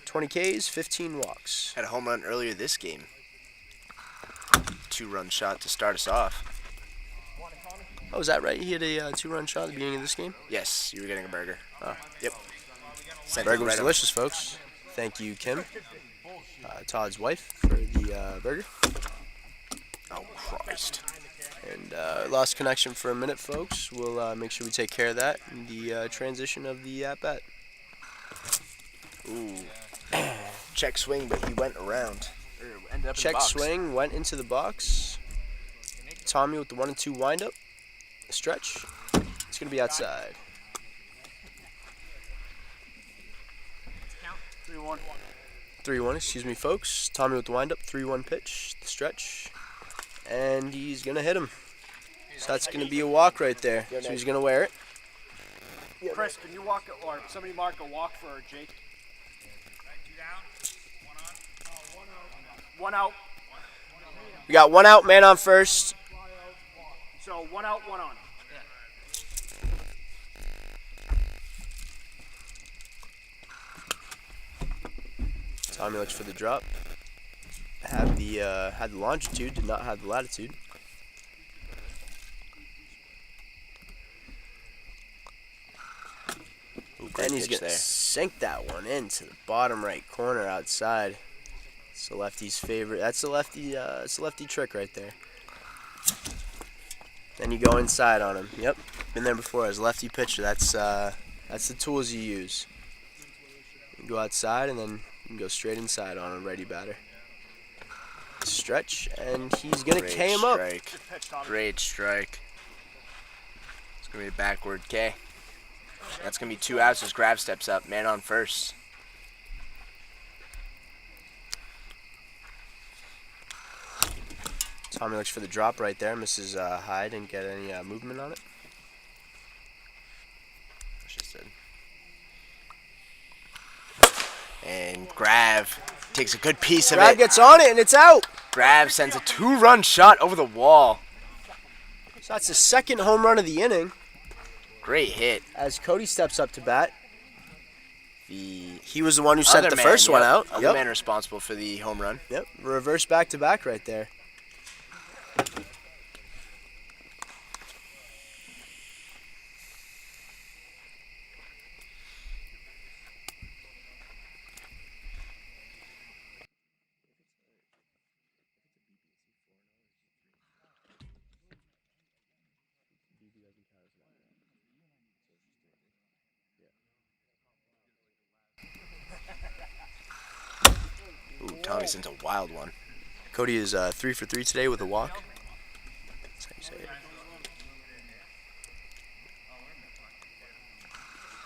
20 Ks, 15 walks. Had a home run earlier this game. 2-run shot to start us off. Oh, is that right? He had a 2-run shot at the beginning of this game? Yes, you were getting a burger. Oh. Yep. Sent Burger it was right up. delicious, folks. Thank you, Kim, Todd's wife, for the burger. Oh, Christ. And lost connection for a minute, folks. We'll make sure we take care of that in the transition of the at-bat. Ooh. Check swing, but he went around. Ended up in the Check box. swing, went into the box. Tommy with the 1-2 windup. Stretch. It's going to be outside. 3-1. 3-1, excuse me, folks. Tommy with the windup, 3-1 pitch, the stretch. And he's going to hit him. So that's going to be a walk right there. So he's going to wear it. Chris, can you walk, or somebody mark a walk for Jake? One out. We got 1 out, man on first. So 1 out, 1 on. Tommy looks for the drop. Had the longitude, did not have the latitude. Ooh, great And he's pitch gonna there. sink that one into the bottom right corner outside. It's the lefty's favorite. That's the lefty. It's the lefty trick right there. Then you go inside on him. Yep, been there before as a lefty pitcher. That's the tools you use. You go outside and then you can go straight inside on a righty batter. Stretch, and he's gonna Great K him up. strike. Great strike. It's going to be a backward K. That's going to be 2 outs as Grab steps up. Man on first. Tommy looks for the drop right there. Misses high, didn't get any movement on it. Just did. And Grav takes a good piece of Grab it. gets on it, and it's out. Grav sends a 2-run shot over the wall. So that's the second home run of the inning. Great hit. As Cody steps up to bat. The He was the one who sent other the man, first one out. Other Yep. man responsible for the home run. Yep. Reverse back-to-back right there. Tommy sent a wild one. Cody is 3 for 3 today with a walk. That's how you say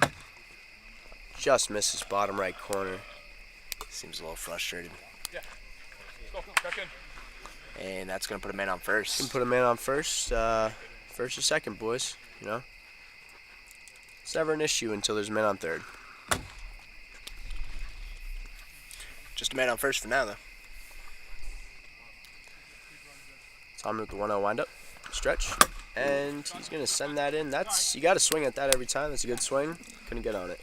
it. Just misses bottom right corner. Seems a little frustrated. Let's go. Back in. And that's going to put a man on first. Can put a man on first. First or second, boys. You know, it's never an issue until there's a man on third. Just a man on first for now, though. Tommy with the 1-0 windup. Stretch. And he's going to send that in. You got to swing at that every time. That's a good swing. Couldn't get on it.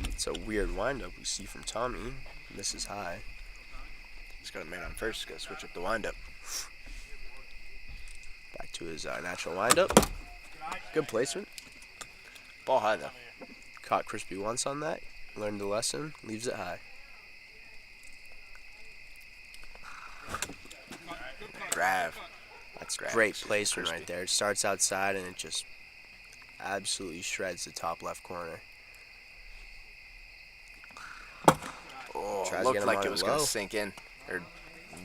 It's a weird windup we see from Tommy. Misses high. He's got a man on first. He's got to switch up the windup. Back to his natural windup. Good placement. Ball high, though. Caught Crispy once on that. Learned the lesson. Leaves it high. Grab. That's Grab. great placement Crispy. right there. It starts outside and it just absolutely shreds the top left corner. Oh, Tries to get looked him like on it it was going low. to sink in. Or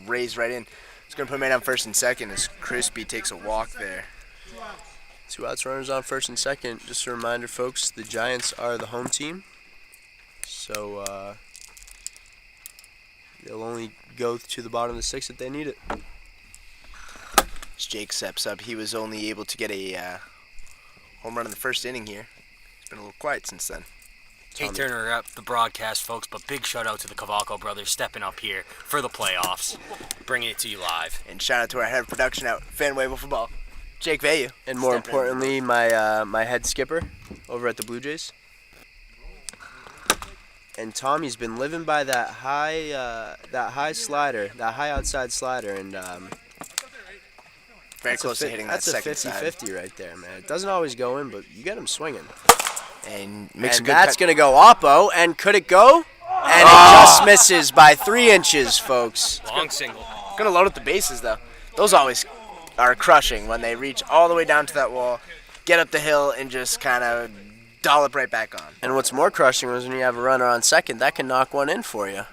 raise right in. It's going to put a man on first and second as Crispy takes a walk there. 2 outs, runners on first and second. Just a reminder, folks, the Giants are the home team. So they'll only go to the bottom of the 6th if they need it. As Jake steps up, he was only able to get a home run in the first inning here. He's been a little quiet since then. Hate to interrupt the broadcast, folks, but big shout out to the Cavalco brothers stepping up here for the playoffs, bringing it to you live. And shout out to our head of production out Fanway Football, Jake Vayu. And more Stepping in. importantly, my head skipper over at the Blue Jays. And Tommy's been living by that high slider, that high outside slider, and Very close to hitting that second That's a side. 50-50 right there, man. It doesn't always go in, but you get him swinging. And makes a And good that's cut. going to go oppo, and could it go? And it just misses by 3 inches, folks. Long single. Gonna load up the bases, though. Those always are crushing when they reach all the way down to that wall, get up the hill, and just kind of dollop right back on. And what's more crushing is when you have a runner on second, that can knock one in for you.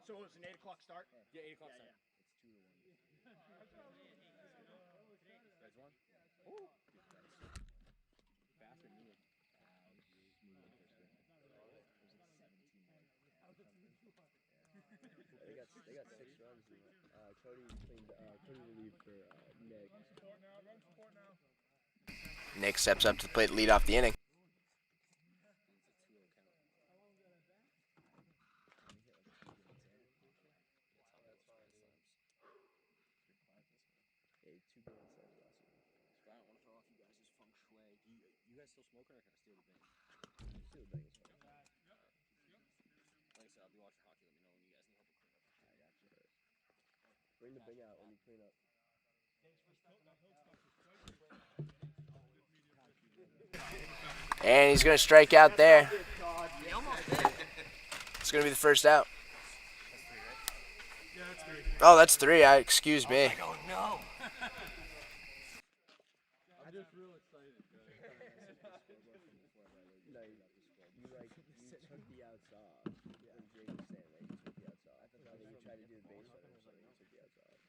So it was an 8 o'clock start? Yeah, 8 o'clock start. They got 6 runs. Cody relieved for Nick. Nick steps up to the plate to lead off the inning. Bring the big out when you clean up. And he's going to strike out there. It's going to be the first out. Oh, that's 3. Excuse me. Oh no. You took the outs off. And Jake was saying, like, you took the outs off. I thought you tried to do the base runner, so you took the outs off.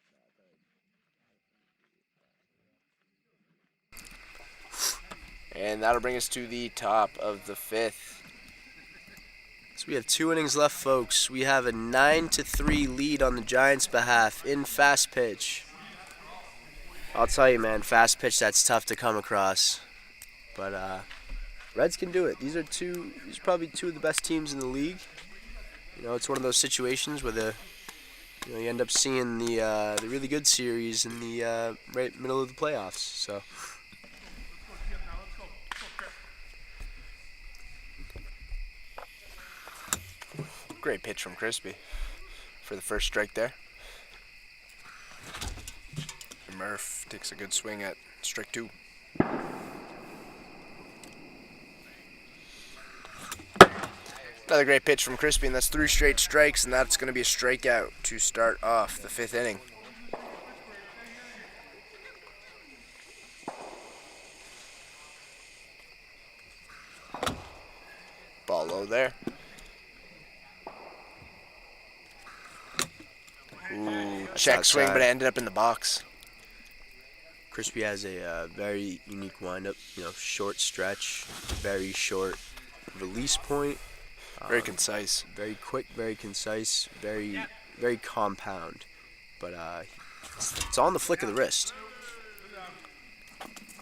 And that'll bring us to the top of the 5th. So we have 2 innings left, folks. We have a 9-3 lead on the Giants' behalf in fast pitch. I'll tell you, man, fast pitch, that's tough to come across. But Reds can do it. These are probably 2 of the best teams in the league. You know, it's one of those situations where you end up seeing the really good series in the right middle of the playoffs. So. Great pitch from Crispy for the first strike there. Murph takes a good swing at strike 2. Another great pitch from Crispy, and that's 3 straight strikes, and that's going to be a strikeout to start off the 5th inning. Ball low there. Ooh, check swing, but it ended up in the box. Crispy has a very unique windup. Short stretch, very short release point. Very concise. Very quick, very concise, very compound. But it's on the flick of the wrist.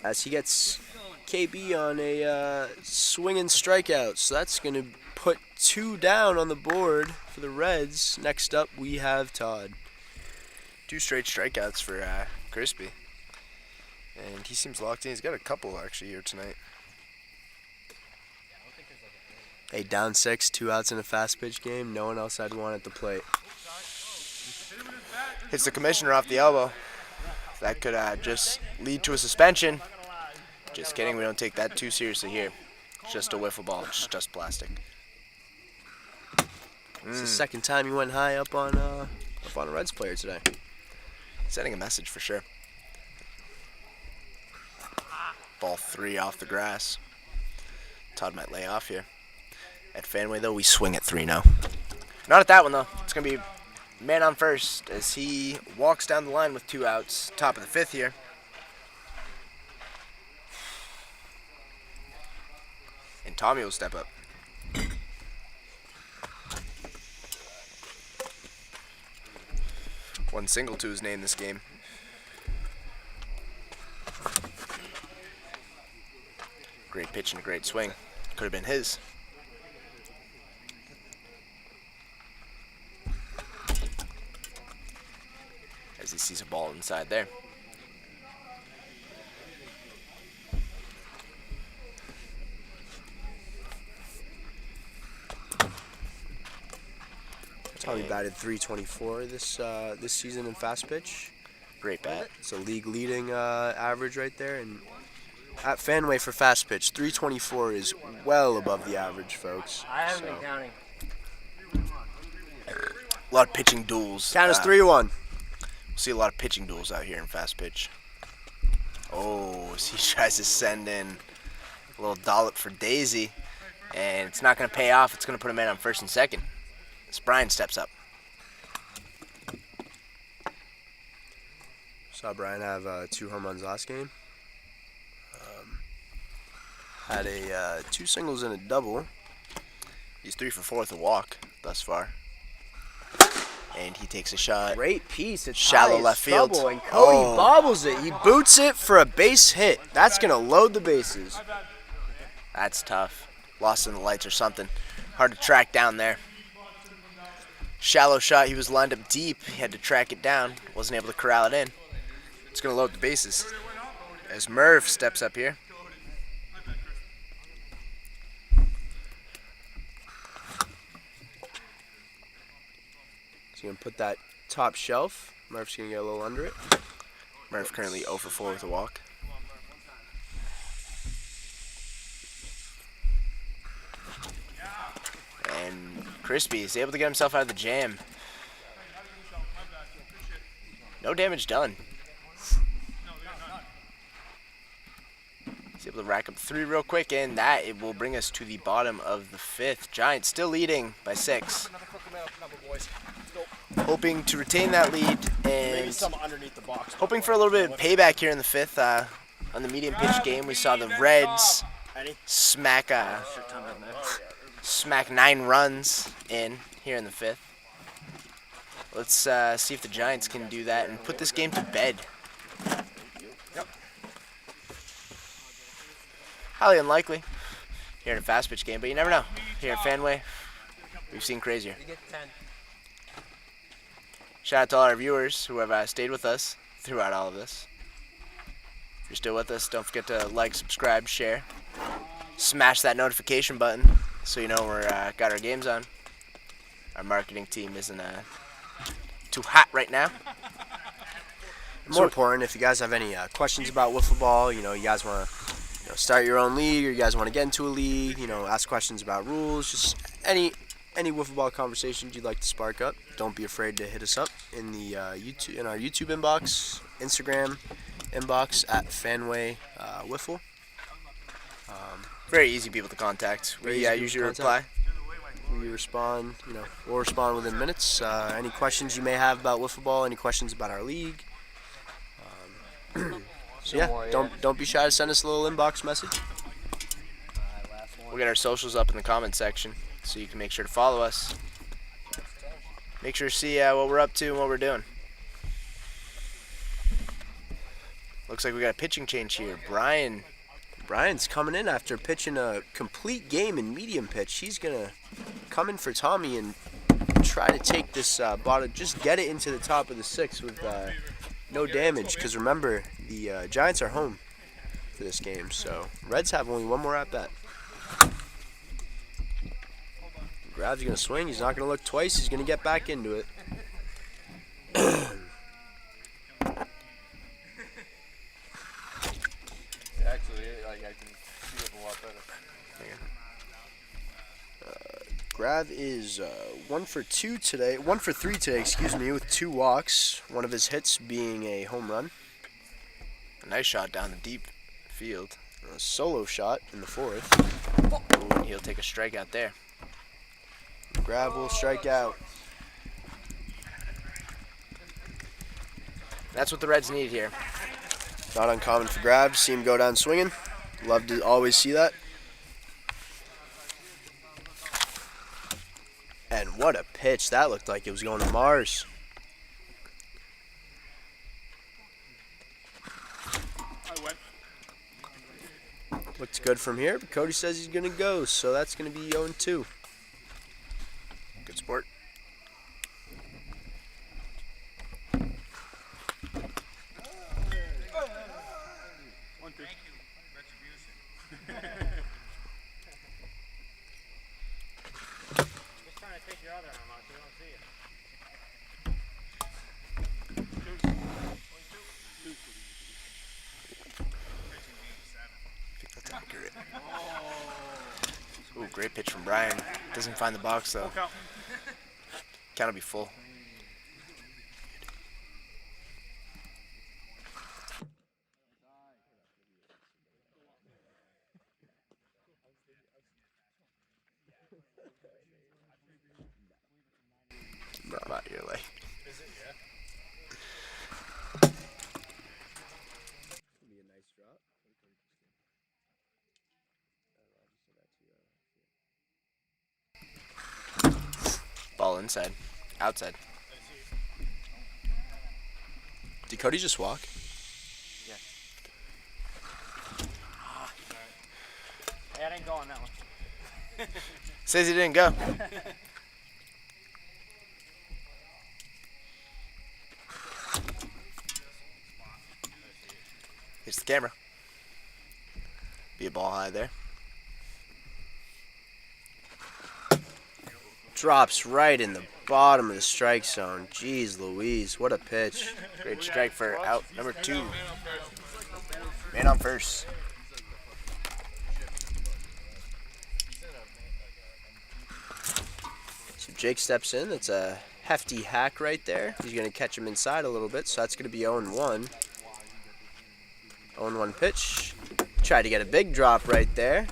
As he gets KB on a swinging strikeout. So that's going to put 2 down on the board for the Reds. Next up, we have Todd. 2 straight strikeouts for Crispy. And he seems locked in. He's got a couple actually here tonight. Hey, down 6, 2 outs in a fast pitch game. No one else had one at the plate. Hits the commissioner off the elbow. That could just lead to a suspension. Just kidding, we don't take that too seriously here. It's just a wiffle ball, it's just plastic. It's the second time you went high up on a Reds player today. Sending a message for sure. Ball 3 off the grass. Todd might lay off here. At Fenway though, we swing at 3 now. Not at that one though. It's going to be man on first as he walks down the line with 2 outs. Top of the 5th here. And Tommy will step up. One single to his name this game. Great pitch and a great swing. Could have been his. As he sees a ball inside there. Tommy batted .324 this season in fast pitch. Great bat. It's a league leading average right there, and at Fenway for fast pitch, .324 is well above the average, folks. I haven't been counting. A lot of pitching duels. Count is 3-1. We'll see a lot of pitching duels out here in fast pitch. Oh, as he tries to send in a little dollop for Daisy, and it's not going to pay off. It's going to put a man on first and second. As Brian steps up. Saw Brian have 2 home runs last game. Had a 2 singles and a double. He's 3 for 4 with a walk thus far. And he takes a shot. Great piece. It's Shallow high as left field. trouble, and Cody Oh. bobbles it. He boots it for a base hit. That's going to load the bases. That's tough. Lost in the lights or something. Hard to track down there. Shallow shot. He was lined up deep. He had to track it down. Wasn't able to corral it in. It's going to load the bases. As Merv steps up here. He's going to put that top shelf. Murph's going to get a little under it. Merv currently 0 for 4 with a walk. And Crispy is able to get himself out of the jam. No damage done. He's able to rack up 3 real quick, and that it will bring us to the bottom of the 5th. Giants still leading by 6. Hoping to retain that lead and underneath the box. hoping for a little bit of payback here in the 5th. On the medium pitch game, we saw the Reds smack 9 runs in here in the 5th. Let's see if the Giants can do that and put this game to bed. Highly unlikely here in a fast pitch game, but you never know. Here at Fenway, we've seen crazier. Shout out to all our viewers who have stayed with us throughout all of this. If you're still with us, don't forget to like, subscribe, share. Smash that notification button so you know we're got our games on. our marketing team isn't too hot right now. More important, if you guys have any questions about wiffle ball, you guys want to start your own league, or you guys want to get into a league, ask questions about rules, just any wiffle ball conversations you'd like to spark up, don't be afraid to hit us up in the our YouTube inbox, Instagram inbox at Fanway Wiffle. Very easy people to contact. We usually reply. We respond, we'll respond within minutes. Any questions you may have about wiffle ball, any questions about our league. So yeah, don't be shy to send us a little inbox message. We'll get our socials up in the comment section, so you can make sure to follow us. Make sure to see what we're up to and what we're doing. Looks like we got a pitching change here. Brian's coming in after pitching a complete game in medium pitch. He's gonna come in for Tommy and try to take this bottle, just get it into the top of the sixth with no damage. Because remember, the Giants are home for this game, so Reds have only one more at bat. Grav's gonna swing. He's not gonna look twice. He's gonna get back into it. Actually, I can see it a lot better. Grav is 1 for 3 today, with 2 walks. One of his hits being a home run. A nice shot down the deep field. A solo shot in the 4th. Ooh, and he'll take a strikeout there. Grav will strike out. That's what the Reds need here. Not uncommon for Grav to see him go down swinging. Love to always see that. And what a pitch. That looked like it was going to Mars. Looks good from here, but Cody says he's going to go, so that's going to be 0-2. Good sport. Ooh, great pitch from Brian. Doesn't find the box though. Count will be full. Not your leg. Ball inside. Outside. Did Cody just walk? Yeah. Hey, I didn't go on that one. Says he didn't go. Here's the camera. Be a ball high there. Drops right in the bottom of the strike zone. Jeez Louise, what a pitch. Great strike for out number 2. Man on first. So Jake steps in. That's a hefty hack right there. He's going to catch him inside a little bit, so that's going to be 0-1. 0-1 pitch. Tried to get a big drop right there.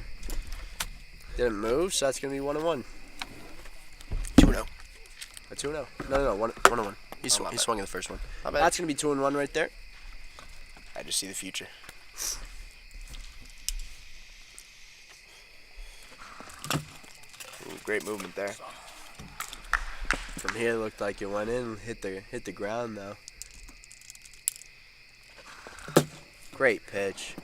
Didn't move, so that's going to be 1-1. 2-0. A 2-0. No, 1-1. He swung in the first one. That's going to be 2-1 right there. I just see the future. Ooh, great movement there. From here, it looked like it went in, hit the ground though. Great pitch.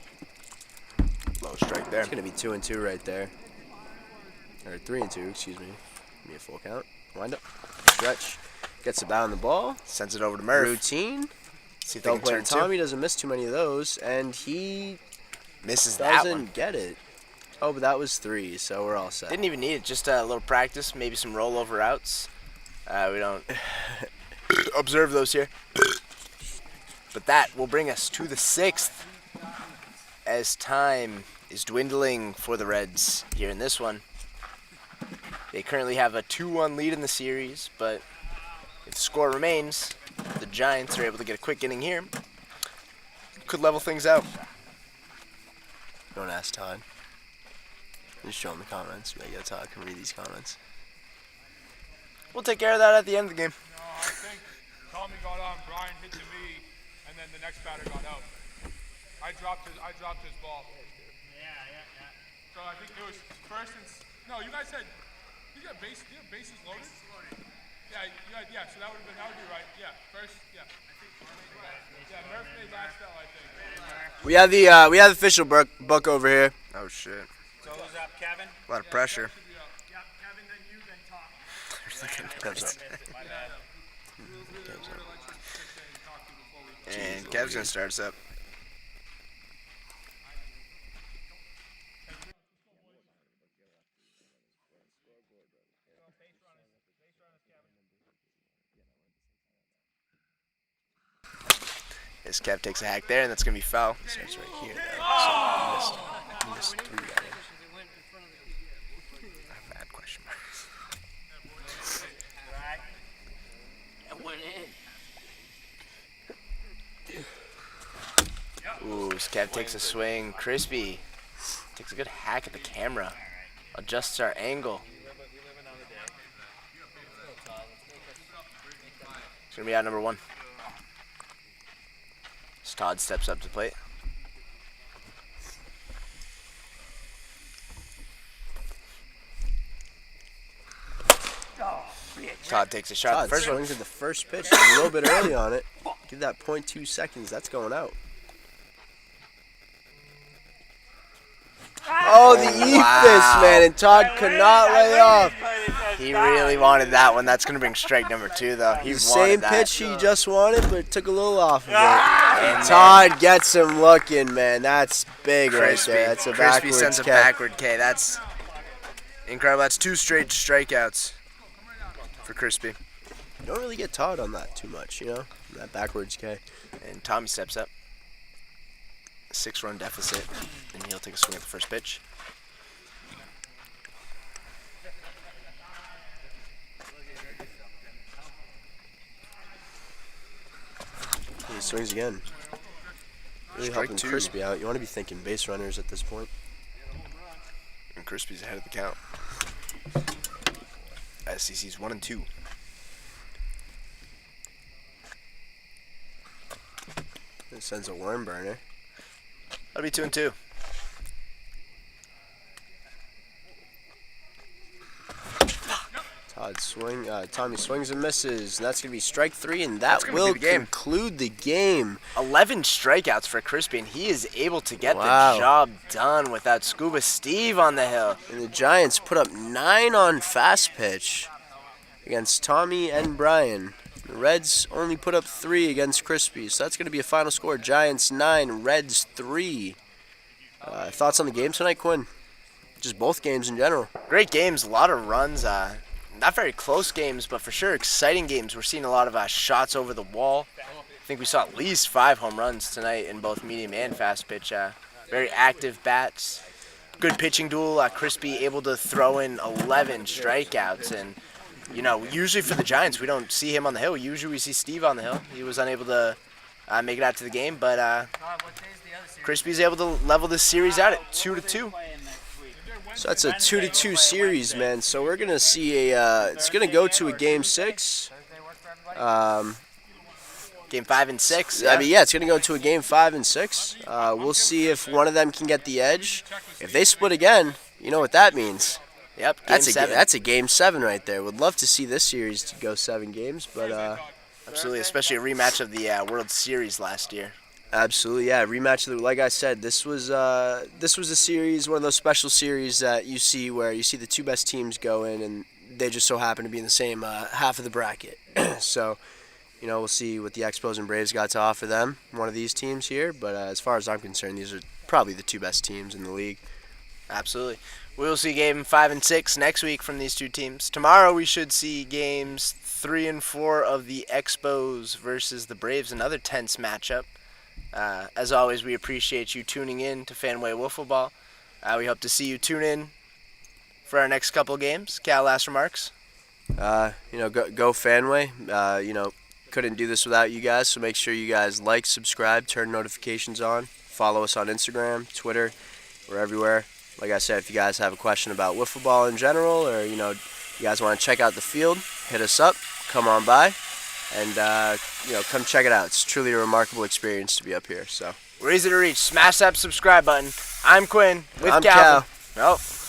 Low strike there. It's going to be 2-2 right there. Or 3-2, excuse me. Give me a full count. Wind up. Stretch. Gets the bat on the ball. Sends it over to Murph. Routine. See if they can turn two. Tommy doesn't miss too many of those, and he misses that one. Doesn't get it. Oh, but that was 3, so we're all set. Didn't even need it. Just a little practice, maybe some rollover outs. We don't observe those here. But that will bring us to the 6th as time is dwindling for the Reds here in this one. They currently have a 2-1 lead in the series, but if the score remains, the Giants are able to get a quick inning here. Could level things out. Don't ask Todd. Just show him the comments. Be like, yeah, Todd can read these comments. We'll take care of that at the end of the game. No, I think Tommy got on, Brian hit to me, and then the next batter got out. I dropped his ball. Yeah. So I think it was first and no, you guys said you got bases loaded? Yeah, so that would be right. Yeah, first, yeah. Yeah, Murph made last out, I think. We have the official book over here. Oh shit. So who's up, Kevin? A lot of pressure. Yeah, Kevin, then you, then Tom. And Kev's gonna start us up. As Kev takes a hack there, and that's gonna be foul. Starts right here. Though. So he missed 3 there. Bad question marks. It went in. Ooh, as Kev takes a swing. Crispy takes a good hack at the camera. Adjusts our angle. It's gonna be out number 1. As Todd steps up to the plate. Todd takes a shot. Todd The first one. swings at the first pitch a little bit early on it. Give that 0.2 seconds. That's going out. Oh, the Ephus, man, and Todd could not lay off. He really wanted that one. That's going to bring strike number 2, though. He The wanted same that. pitch he just wanted, but it took a little off of it. And Todd gets him looking, man. That's big Crispy. right there. That's a Crispy backwards sends a catch. backward K. That's incredible. That's 2 straight strikeouts for Crispy. You don't really get Todd on that too much, you know? That backwards K. And Tommy steps up. 6-run deficit, and he'll take a swing at the first pitch. He swings again. Really Strike helping 2. Crispy out. You want to be thinking base runners at this point. And Crispy's ahead of the count. SCC's 1 and 2. It sends a worm burner. That'll be 2 and 2. Tommy swings and misses. And that's going to be strike 3, and That's that gonna will be the game. conclude the game. 11 strikeouts for Crispy, and he is able to get Wow. the job done without Scuba Steve on the hill. And the Giants put up 9 on fast pitch against Tommy and Brian. The Reds only put up 3 against Crispy. So that's going to be a final score. Giants 9, Reds 3. Thoughts on the game tonight, Quinn? Just both games in general. Great games, a lot of runs. Not very close games, but for sure exciting games. We're seeing a lot of shots over the wall. I think we saw at least 5 home runs tonight in both medium and fast pitch. Very active bats. Good pitching duel. Crispy able to throw in 11 strikeouts. And, you know, usually for the Giants, we don't see him on the hill. Usually we see Steve on the hill. He was unable to make it out to the game, but Crispy's able to level this series out at 2-2. So that's a 2-2 series, man. So we're gonna see it's gonna go to a game 6. Game 5 and 6. I mean, yeah, it's gonna go to a game 5 and 6. We'll see if one of them can get the edge. If they split again, you know what that means. Yep, game That's 7. that's a game 7 right there. Would love to see this series to go 7 games, but Absolutely, especially a rematch of the World Series last year. absolutely, yeah, rematch. Like I said, this was a series, one of those special series that you see where you see the 2 best teams go in, and they just so happen to be in the same half of the bracket. So, you know, we'll see what the Expos and Braves got to offer them, one of these teams here. But as far as I'm concerned, these are probably the 2 best teams in the league. Absolutely. We will see game 5 and 6 next week from these two teams. Tomorrow we should see games 3 and 4 of the Expos versus the Braves, another tense matchup. As always, we appreciate you tuning in to Fanway Wiffle Ball. We hope to see you tune in for our next couple games. Cal, last remarks? Go Fanway. Couldn't do this without you guys, so make sure you guys like, subscribe, turn notifications on, follow us on Instagram, Twitter. We're everywhere. Like I said, if you guys have a question about wiffle ball in general, or you guys want to check out the field, hit us up. Come on by, and come check it out. It's truly a remarkable experience to be up here. So we're easy to reach. Smash that subscribe button. I'm Quinn with I'm Calvin. Cal. Oh.